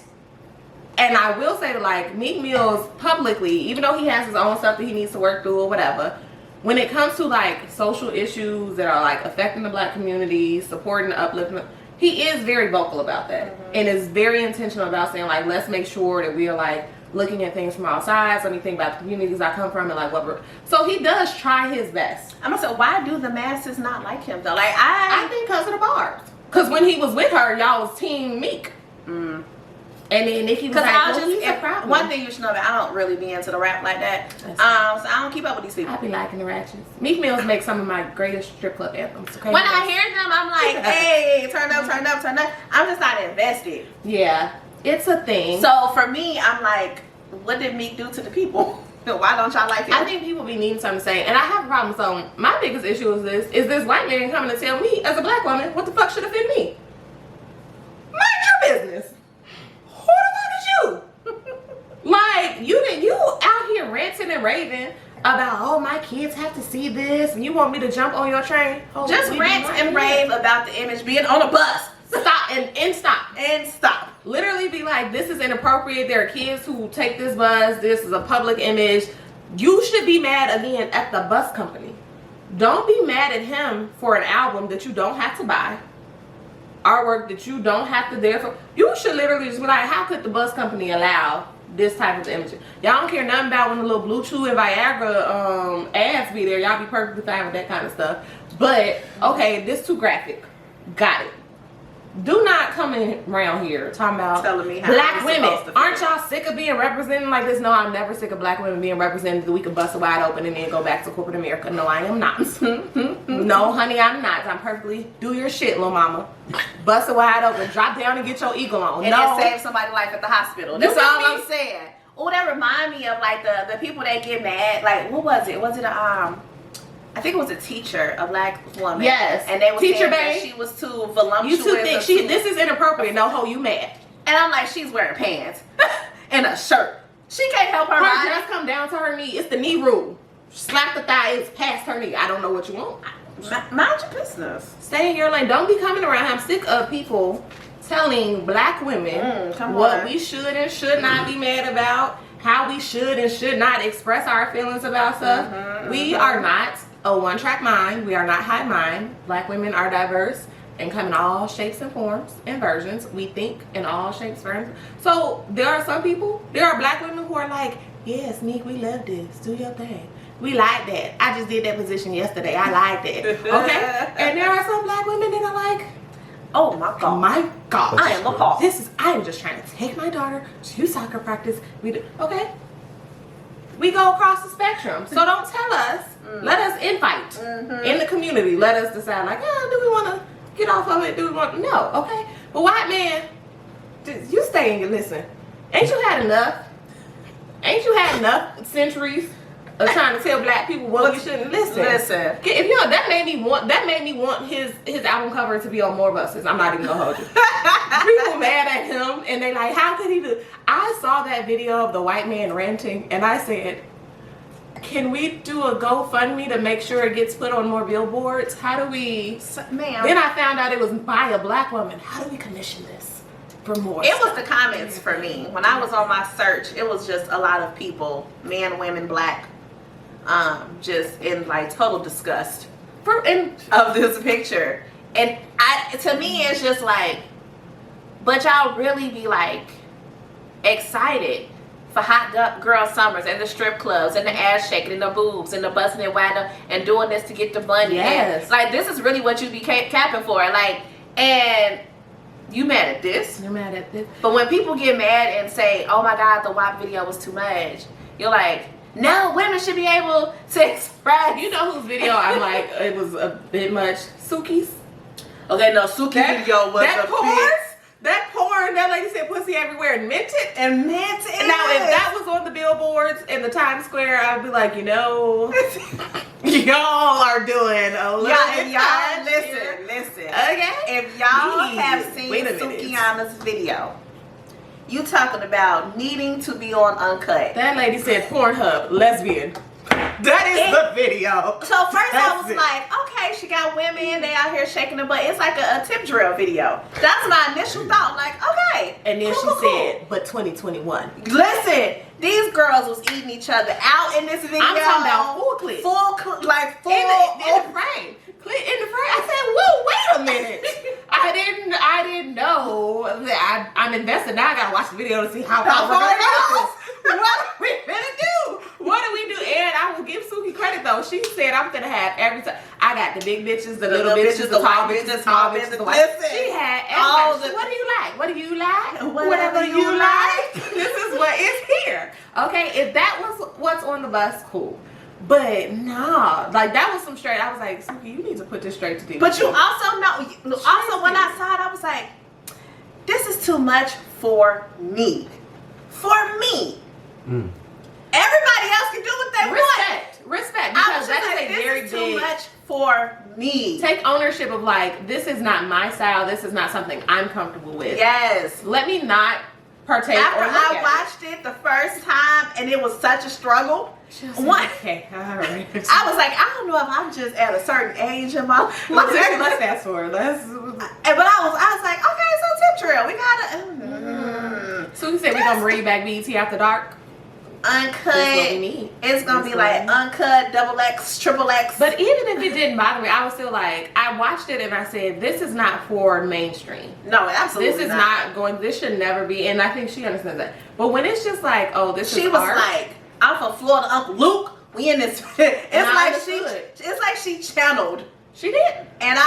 And I will say that, like, Meek Mill's publicly, even though he has his own stuff that he needs to work through or whatever, when it comes to like social issues that are like affecting the black community, supporting, uplifting, he is very vocal about that and is very intentional about saying like, let's make sure that we are like looking at things from all sides. Let me think about the communities I come from and like what we're. So he does try his best.
I'm gonna say, why do the masses not like him though? Like
I think because of the Barbs. Because when he was with her, y'all was Team Meek. And then Nicki was like,
one thing you should know that I don't really be into the rap like that. So I don't keep up with these people.
I be liking the ratchets. Meek Mills make some of my greatest strip club anthems. Okay?
When I hear them, I'm like, hey, turn up, turn up, turn up. I'm just not invested.
Yeah, it's a thing.
So for me, I'm like, what did Meek do to the people? Why don't y'all like him?
I think people be needing something to say. And I have a problem. So my biggest issue is this white man coming to tell me as a black woman what the fuck should offend me? Mind your business. Who the fuck is you? Like, you out here ranting and raving about, oh, my kids have to see this, and you want me to jump on your train? Oh,
Just rant and rave about the image being on a bus.
Stop and stop.
And stop.
Literally be like, this is inappropriate. There are kids who take this bus. This is a public image. You should be mad again at the bus company. Don't be mad at him for an album that you don't have to buy. Artwork that you don't have to therefore. You should literally just be like, how could the bus company allow this type of image? Y'all don't care nothing about when the little Blue Chew and Viagra ads be there. Y'all be perfectly fine with that kind of stuff. But, okay, this too graphic. Got it. Do not come in around here talking about
telling me how
black
I'm
women.
supposed to
Aren't
feel.
y'all sick of being represented like this? No, I'm never sick of black women being represented. We can bust it wide open and then go back to corporate America. No, I am not. No, honey, I'm not. I'm perfectly do your shit, little mama. Bust it wide open. Drop down and get your eagle on.
And
no,
then save somebody's life at the hospital. That's
You
all
feel
I'm
me?
saying. Oh, that remind me of like the people that get mad. Like, what was it? Was it I think it was a teacher, a black woman.
Yes.
And they were
Teacher
saying that
babe.
she was too voluptuous.
you too think
or too-
this is inappropriate. No, ho, you mad.
And I'm like, she's wearing pants and a shirt. She can't help her
Her
body.
dress come down to her knee. It's the knee rule. Slap the thigh. It's past her knee. I don't know what you want.
Mind your business.
Stay in your lane. Don't be coming around. I'm sick of people telling black women
come
what
on.
we should and should not be mad about, how we should and should not express our feelings about stuff. We are not a one-track mind. We are not hive mind. Black women are diverse and come in all shapes and forms and versions. We think in all shapes and versions. So there are some people, there are black women who are like, yes, Meek, we love this. Do your thing. We like that. I just did that position yesterday. I like that. Okay? And there are some black women that are like,
Oh my
oh
God.
my God.
I am appalled.
I am just trying to take my daughter to soccer practice. Okay? We go across the spectrum. So don't tell us. Let us invite in the community. Let us decide like, do we want to get off of it? Do we want no, okay? But white man, you stay and listen. Ain't you had enough? Ain't you had enough centuries of trying to tell black people what we shouldn't listen?
Listen.
If you know, that made me want his album cover to be on more buses. I'm not even gonna hold you. People mad at him and they like, how could he do? I saw that video of the white man ranting and I said, can we do a GoFundMe to make sure it gets put on more billboards? How do we?
Ma'am.
Then I found out it was by a black woman. How do we commission this for more?
It was the comments for me. When I was on my search, it was just a lot of people, men, women, black, just in like total disgust of this picture. And to me, it's just like, but y'all really be like excited for hot girl summers and the strip clubs and the ass shaking and the boobs and the busting and winding and doing this to get the money.
Yes.
And, like, this is really what you be capping for. Like, and you mad at this?
You're mad at this?
But when people get mad and say, oh my God, the WAP video was too much, you're like, no, women should be able to express.
You know whose video I'm like, it was a bit much? Suki's.
Okay, no, Suki video was
that
a
porn,
bit.
that porn, that lady said pussy everywhere and meant it.
And meant it.
Now, if that was on the billboards in the Times Square, I'd be like, you know, y'all are doing a little bit
y'all,
much here.
listen.
Okay.
If y'all
Please.
have seen
Wait a minute.
Sukiana's video, you talking about needing to be on Uncut.
That lady said Pornhub, lesbian. That is the video.
So first I
That's
was
it.
like, okay, she got women, they out here shaking their butt. It's like a tip drill video. That's my initial thought. Like, okay.
And then
cool,
she
cool.
said, but 2021.
Listen, these girls was eating each other out in this video.
I'm talking about full clip.
Like full.
In the frame. In the frame. I said, whoa, wait a minute. I didn't know that I'm invested. Now I gotta watch the video to see how far we're gonna go. What are we gonna do? What do we do? And I will give Suki credit though. She said I'm gonna have every time. I got the big bitches, the little bitches, the tall bitches, the small bitches, the white.
Listen,
She had
all
everybody.
the-
What do you like? What do you like?
Whatever you like.
This is what is here. Okay, if that was what's on the bus, cool. But nah, like that was some straight. I was like, Suki, you need to put this straight to TV.
But you also know, also when I saw it, I was like, this is too much for me. For me. Everybody else can do what they want.
Respect,
I
because
was just
that
like,
is a very
this is
big.
too much for me.
Take ownership of like, this is not my style. This is not something I'm comfortable with.
Yes.
Let me not partake.
After
or look
I
at
watched it the first time and it was such a struggle,
Okay, all right.
I was like, I don't know if I'm just at a certain age in my life.
Let's fast forward.
But I was like, okay, so tip drill, we gotta.
So you said we're gonna bring back BET After Dark?
Uncut.
That's what we need.
It's gonna be like uncut, double X, triple X.
But even if it didn't bother me, I was still like, I watched it and I said, this is not for mainstream.
No, absolutely
This is not going, this should never be, and I think she understands that. But when it's just like, oh, this is
she was
art,
like, I'm from Florida, Uncle Luke. We in this. It's like she channeled.
she did.
And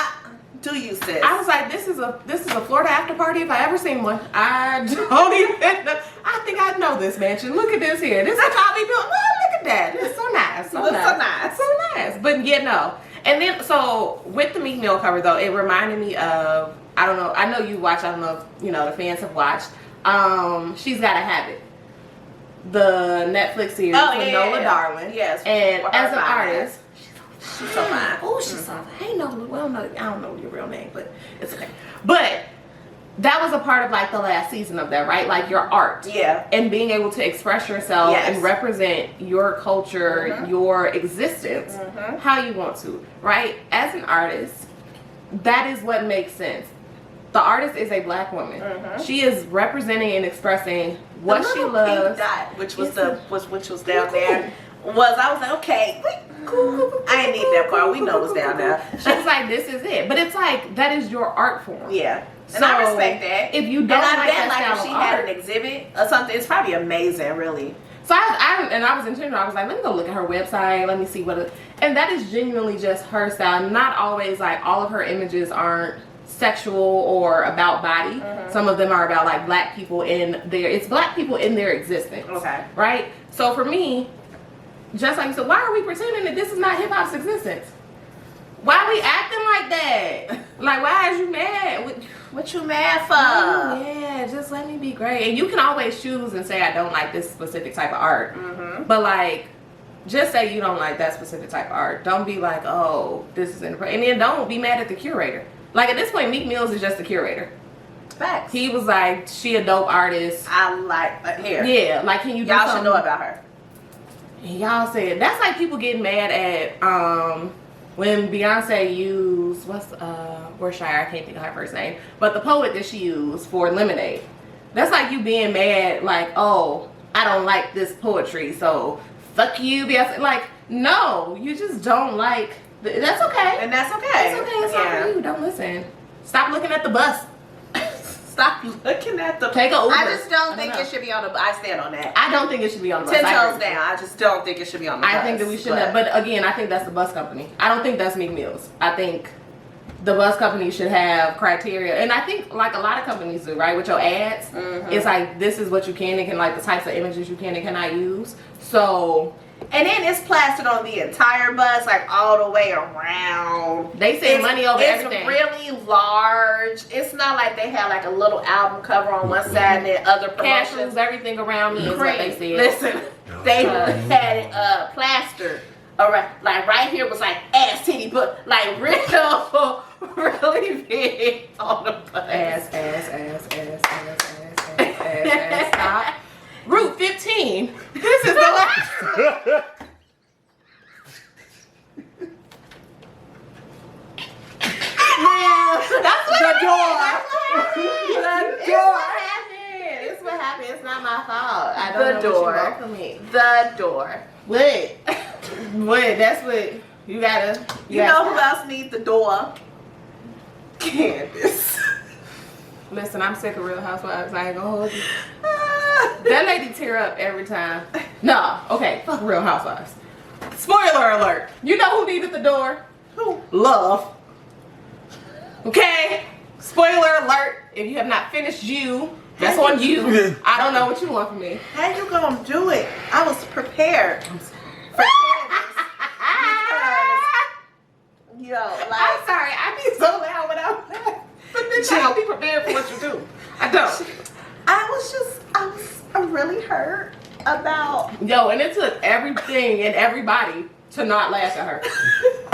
do you, sis?
I was like, this is a Florida after party if I ever seen one. I don't even know. I think I know this mansion. Look at this here. This is how we do it. Well, look at that. It's so nice. So nice. So nice. But yeah, no. And then, so with the Meek Mill cover though, it reminded me of, I don't know, I know you watch, I don't know if, you know, the fans have watched, She's Gotta Have It. The Netflix series with Nola Darling.
Yes.
And as an artist,
she's so fine.
Oh, she's so fine. Hey, Nola, well, no, I don't know your real name, but it's okay. But that was a part of like the last season of that, right? Like your art.
Yeah.
And being able to express yourself and represent your culture, your existence, how you want to, right? As an artist, that is what makes sense. The artist is a black woman. She is representing and expressing what she loves.
Pink dot, which was down there. I was like, okay, I ain't need that part. We know what's down there.
She was like, this is it. But it's like, that is your art form.
Yeah. And
So,
I respect that.
If you don't
and I
like
bet
that
if
style
she
of
had
art,
an exhibit or something, it's probably amazing, really.
So I was intentional. I was like, let me go look at her website. Let me see and that is genuinely just her style. Not always like all of her images aren't sexual or about body. Some of them are about like black people it's black people in their existence.
Okay.
Right? So for me, just like you said, why are we pretending that this is not hip hop's existence? Why are we acting like that? Like, why is you mad?
What you mad for?
Oh, yeah, just let me be great. And you can always choose and say, I don't like this specific type of art. But like, just say you don't like that specific type of art. Don't be like, oh, this is inappropriate. And then don't be mad at the curator. Like, at this point, Meek Mills is just the curator.
Facts.
He was like, she a dope artist.
I like here.
Yeah, like, can you do
Y'all
something?
should know about her.
And y'all said, that's like people getting mad at, when Beyonce used, Worcestershire, I can't think of her first name, but the poet that she used for Lemonade. That's like you being mad, like, oh, I don't like this poetry, so fuck you, Beyonce. Like, no, you just don't like, that's okay.
And that's okay.
It's okay, it's not for you, don't listen. Stop looking at the bus.
Stop looking at the.
Take a Uber.
I just don't think it should be on the. I stand on that.
I don't think it should be on the bus.
10 toes down. I just don't think it should be on the bus.
I think that we should have, but again, I think that's the bus company. I don't think that's Meek Mills. I think the bus company should have criteria, and I think like a lot of companies do, right? With your ads, it's like this is what you can and can, like the types of images you can and cannot use. So.
And then it's plastered on the entire bus, like all the way around.
They send money over everything.
It's really large. It's not like they have like a little album cover on one side and then other promotions.
Cashews, everything around me is what they said.
Listen, they had it plastered. Around, like right here was like ass titty, but like really big on the bus.
Ass. Stop. Route 15. This is the last. That's the door. It's what happened. It's not my fault. I don't know what you want from me.
The door.
Wait. That's what you gotta.
You know who else needs the door? Candace.
Listen, I'm sick of Real Housewives. I ain't gonna hold you. That lady tear up every time. No, okay, fuck Real Housewives. Spoiler alert. You know who needed the door?
Who?
Love. Okay? Spoiler alert. If you have not finished that's on you. I don't know what you want from me.
How you gonna do it? I was prepared for Candace. Because,
I'm sorry. I be so loud when I'm laughing. But then I don't be prepared for what you do. I don't.
I was really hurt about.
Yo, and it took everything and everybody to not laugh at her.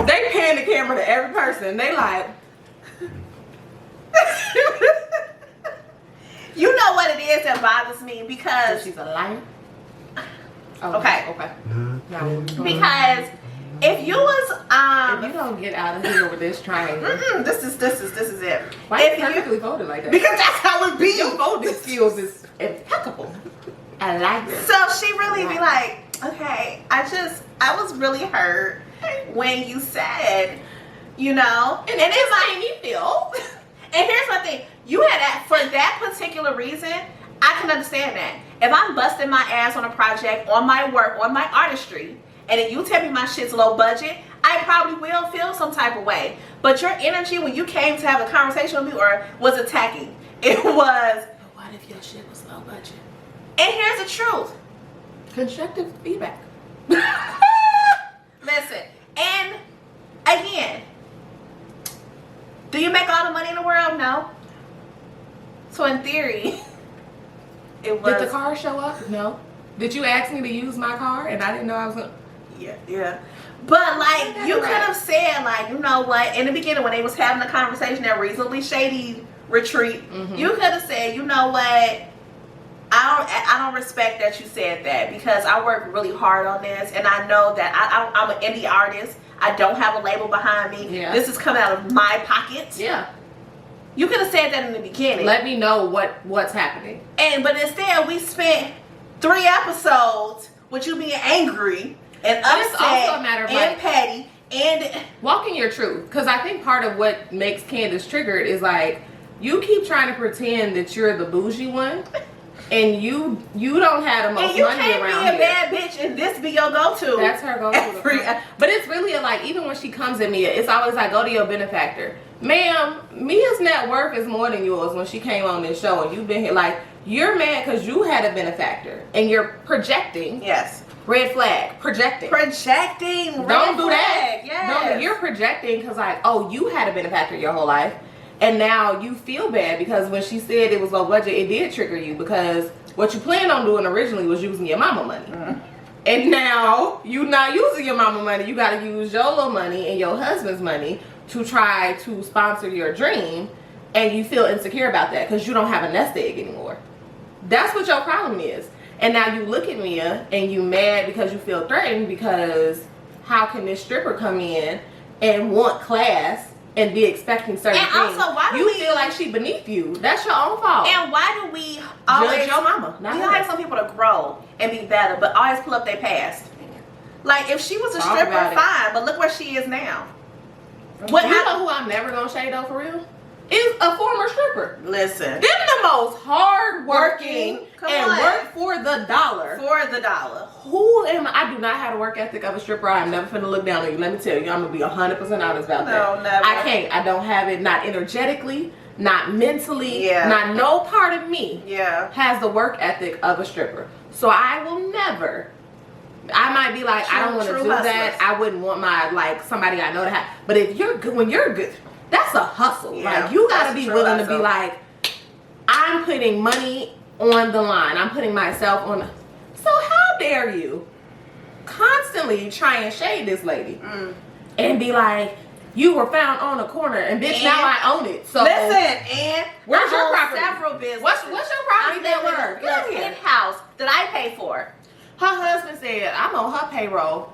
They pan the camera to every person. They like.
You know what it is that bothers me because
she's a liar. Oh,
Okay.
Okay.
Now,
Because if you was
If you don't get out of here with this triangle,
this is it.
why
If
is it perfectly folded like that?
because that's how it be.
Your folding skills is impeccable. I like it.
So she really be like, okay, I was really hurt when you said, you know, and it made me feel. And here's my thing, you had that for that particular reason. I can understand that. If I'm busting my ass on a project, on my work, on my artistry, and then you tell me my shit's low budget, I probably will feel some type of way. But your energy when you came to have a conversation with me or was attacking, it was, but what if your shit was low budget? And here's the truth.
Constructive feedback.
Listen, and again, do you make all the money in the world? No. So in theory, it was.
Did the car show up? No. Did you ask me to use my car and I didn't know I was gonna?
Yeah. But like you could have said, like, you know what, in the beginning when they was having a conversation at Reasonably Shady retreat, you could have said, you know what, I don't respect that you said that because I work really hard on this and I know that I'm an indie artist. I don't have a label behind me.
Yeah.
This is coming out of my pocket.
Yeah.
You could have said that in the beginning.
Let me know what's happening.
But instead we spent 3 episodes with you being angry and
But it's
upset
also a matter of,
and
like,
petty and
walking your truth, because I think part of what makes Candace triggered is like you keep trying to pretend that you're the bougie one, and you don't have the most
and you
money
can't
around
be a
here.
bad bitch and this be your go-to.
That's her go-to. But it's really like, even when she comes at me, it's always like, go to your benefactor. Ma'am, Mia's net worth is more than yours when she came on this show and you've been here. Like, you're mad because you had a benefactor and you're projecting.
Yes.
Red flag. Projecting.
Don't
do that.
Yes.
You're projecting because, like, oh, you had a benefactor your whole life. And now you feel bad because when she said it was low budget, it did trigger you because what you planned on doing originally was using your mama money. And now you're not using your mama money. You got to use your little money and your husband's money to try to sponsor your dream. And you feel insecure about that because you don't have a nest egg anymore. That's what your problem is. And now you look at Mia and you mad because you feel threatened because how can this stripper come in and want class and be expecting certain
and
things?
Also, why do
you
we
feel like she beneath you? That's your own fault.
And why do we always
judge your mama?
We always want people to grow and be better, but always pull up their past. Like if she was a stripper, fine, but look where she is now.
You know who I'm never gonna shade on for real? Is a former stripper.
Listen,
Them the most hard working
Come
and
on.
work for the dollar.
for the dollar.
Who am I? I do not have the work ethic of a stripper. I'm never finna look down on you. Let me tell you, I'm gonna be 100% honest about that.
No, never.
I can't. I don't have it. Not energetically, not mentally.
Yeah.
Not no part of me
Yeah.
has the work ethic of a stripper. So I will never. I might be like, I don't want to
True
do
hustlers.
that. I wouldn't want my, like, somebody I know to have. But if you're good, when you're good, that's a hustle.
Yeah,
Like, you gotta
that's
be
true
willing to
hustle.
be like, I'm putting money on the line. I'm putting myself on. So how dare you constantly try and shade this lady and be like, you were found on a corner and bitch, now I own it. So
Listen, and
where's
I
your
own
property?
Several businesses.
What's your property net worth? Get
in
here.
house that I pay for.
Her husband said, I'm on her payroll.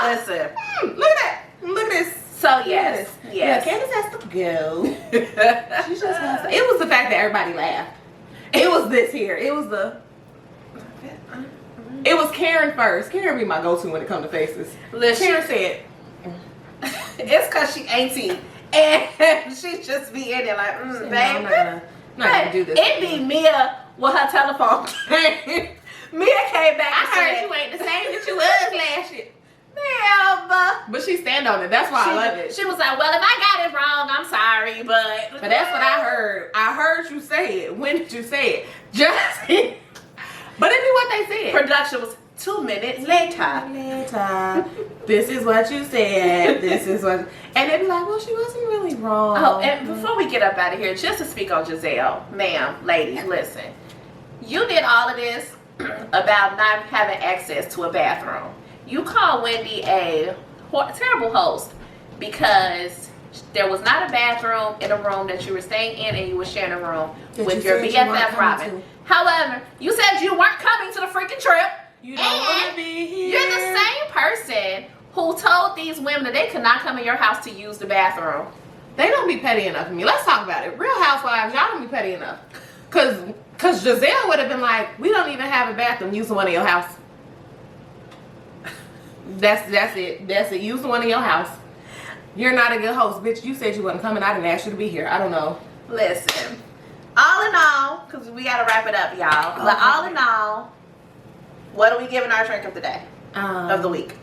Listen.
Look at that. Look at this.
So
Look
yes,
at this.
yes.
Yeah, Candace has to go. She just has to. It was the fact that everybody laughed. It was this here. It was the. It was Karen first. Karen be my go-to when it comes to faces.
Listen,
Karen said,
it's cause she 18 and she just be in there like,
"No,
babe.
I'm not gonna do this."
It be Mia with her telephone. Mia came back
I
and
heard
said,
you ain't the same that you was last year.
ma'am.
But she stand on it. That's why I love it.
She was like, well, if I got it wrong, I'm sorry, but
But that's what I heard. I heard you say it. When did you say it? Just. But it be what they said.
Production was 2 minutes later.
This is what you said. This is what. And they be like, well, she wasn't really wrong.
Oh, and before we get up out of here, just to speak on Giselle, ma'am, lady, listen. You did all of this about not having access to a bathroom. You called Wendy a terrible host because there was not a bathroom in a room that you were staying in and you were sharing a room
That
with
you
your
said you weren't
BFF
coming
Robin.
to.
However, you said you weren't coming to the freaking trip.
You don't want to be here.
You're the same person who told these women that they could not come in your house to use the bathroom.
They don't be petty enough for me. Let's talk about it. Real Housewives, y'all don't be petty enough. Cause Giselle would have been like, we don't even have a bathroom. Use the one in your house. That's it. That's it. Use the one in your house. You're not a good host, bitch. You said you wasn't coming. I didn't ask you to be here. I don't know.
Listen, all in all, because we got to wrap it up, y'all. But all in all, what are we giving our drink of the day, of the week?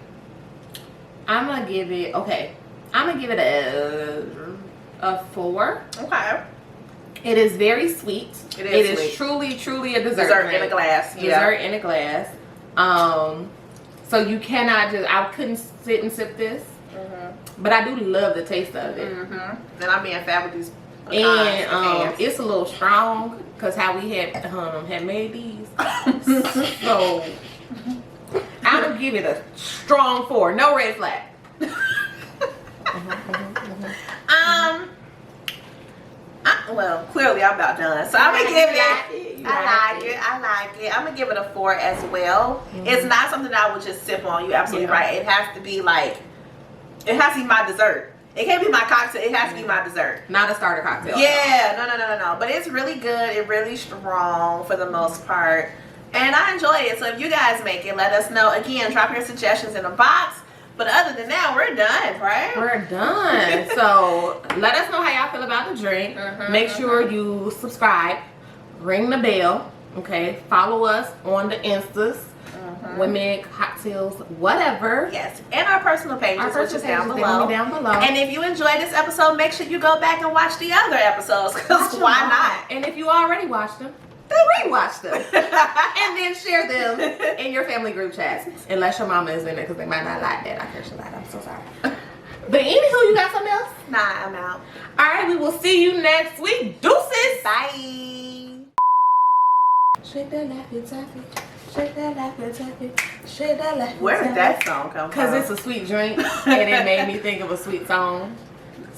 I'm going to give it, okay. I'm going to give it a 4.
Okay.
It is very sweet.
It is sweet.
truly, truly a dessert.
Dessert in a glass.
Dessert in a glass. So you cannot just, I couldn't sit and sip this. But I do love the taste of it.
And I'm being fat with these
pecans. It's a little strong because how we had made these. So I'm gonna give it a strong 4. No red flag.
Well, clearly I'm about done. So I'm gonna give it. I like it. I'm gonna give it a 4 as well. It's not something that I would just sip on. You're absolutely right. It has to be like. It has to be my dessert. It can't be my cocktail. It has to be my dessert.
Not a starter cocktail.
Yeah, no. But it's really good. It's really strong for the most part. And I enjoy it. So if you guys make it, let us know. Again, drop your suggestions in the box. But other than that, we're done, right?
We're done. So let us know how y'all feel about the drink. Make sure you subscribe. Ring the bell. Okay. Follow us on the Instas. Women, cocktails, whatever.
Yes, and our personal pages, which is down below. And if you enjoyed this episode, make sure you go back and watch the other episodes, because why not?
And if you already watched them, then rewatch them. And then share them in your family group chats. Unless your mama is in it, because they might not like that. I curse a lot. I'm so sorry. But anywho, you got something else?
Nah, I'm out.
All right, we will see you next week. Deuces.
Bye.
Shake that laffy taffy. Shake that laffy taffy. Shake that laffy taffy.
Where did that song come from?
Because it's a sweet drink, and it made me think of a sweet song.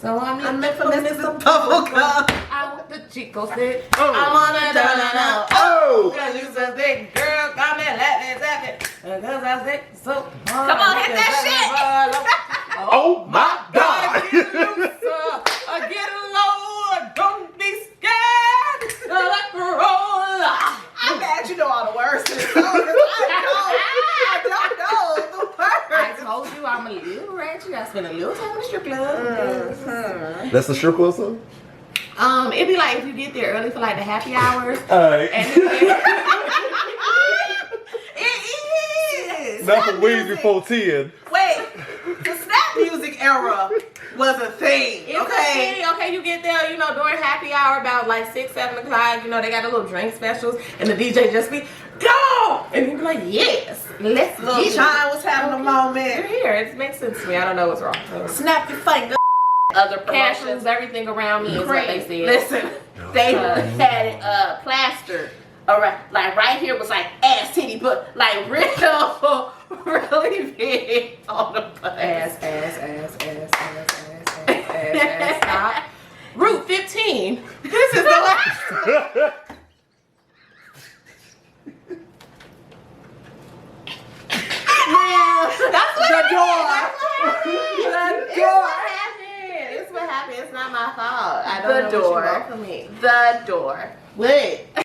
So I'm
meant for Mr. Bubblegum.
I want the Chico stick.
Oh.
I'm on a no.
Oh!
Cause you so thick, girl, come and let me tap it. Cause I think so.
Come on, hit that
shit.
Oh my God!
Get low, don't be scared. Like roll.
I'm mad you know all the words to this song, 'cause I don't know the words.
I told you I'm a little ratchet. I spend a little time in the strip club.
That's the strip club song?
It'd be like if you get there early for like the happy hours.
Alright.
It is.
Not for wings before 10.
Wait, the snap music era was a thing.
It's a thing. Okay, you get there, you know, during happy hour about like 6, 7 o'clock, you know, they got the little drink specials and the DJ just be, go! And you be like, yes, let's
Little
get
John was having a moment.
You're here. It makes sense to me. I don't know what's wrong.
Snap your finger. Other promotions.
Cashews, everything around me is what they said.
Listen, they had it plastered. Alright, like right here was like ass titty, but like really big on the butt.
Ass. Stop. Route 15. This is the last. That's what
The door.
It's what happened. It's not my fault. I don't know what you want from me.
The door.
Wait.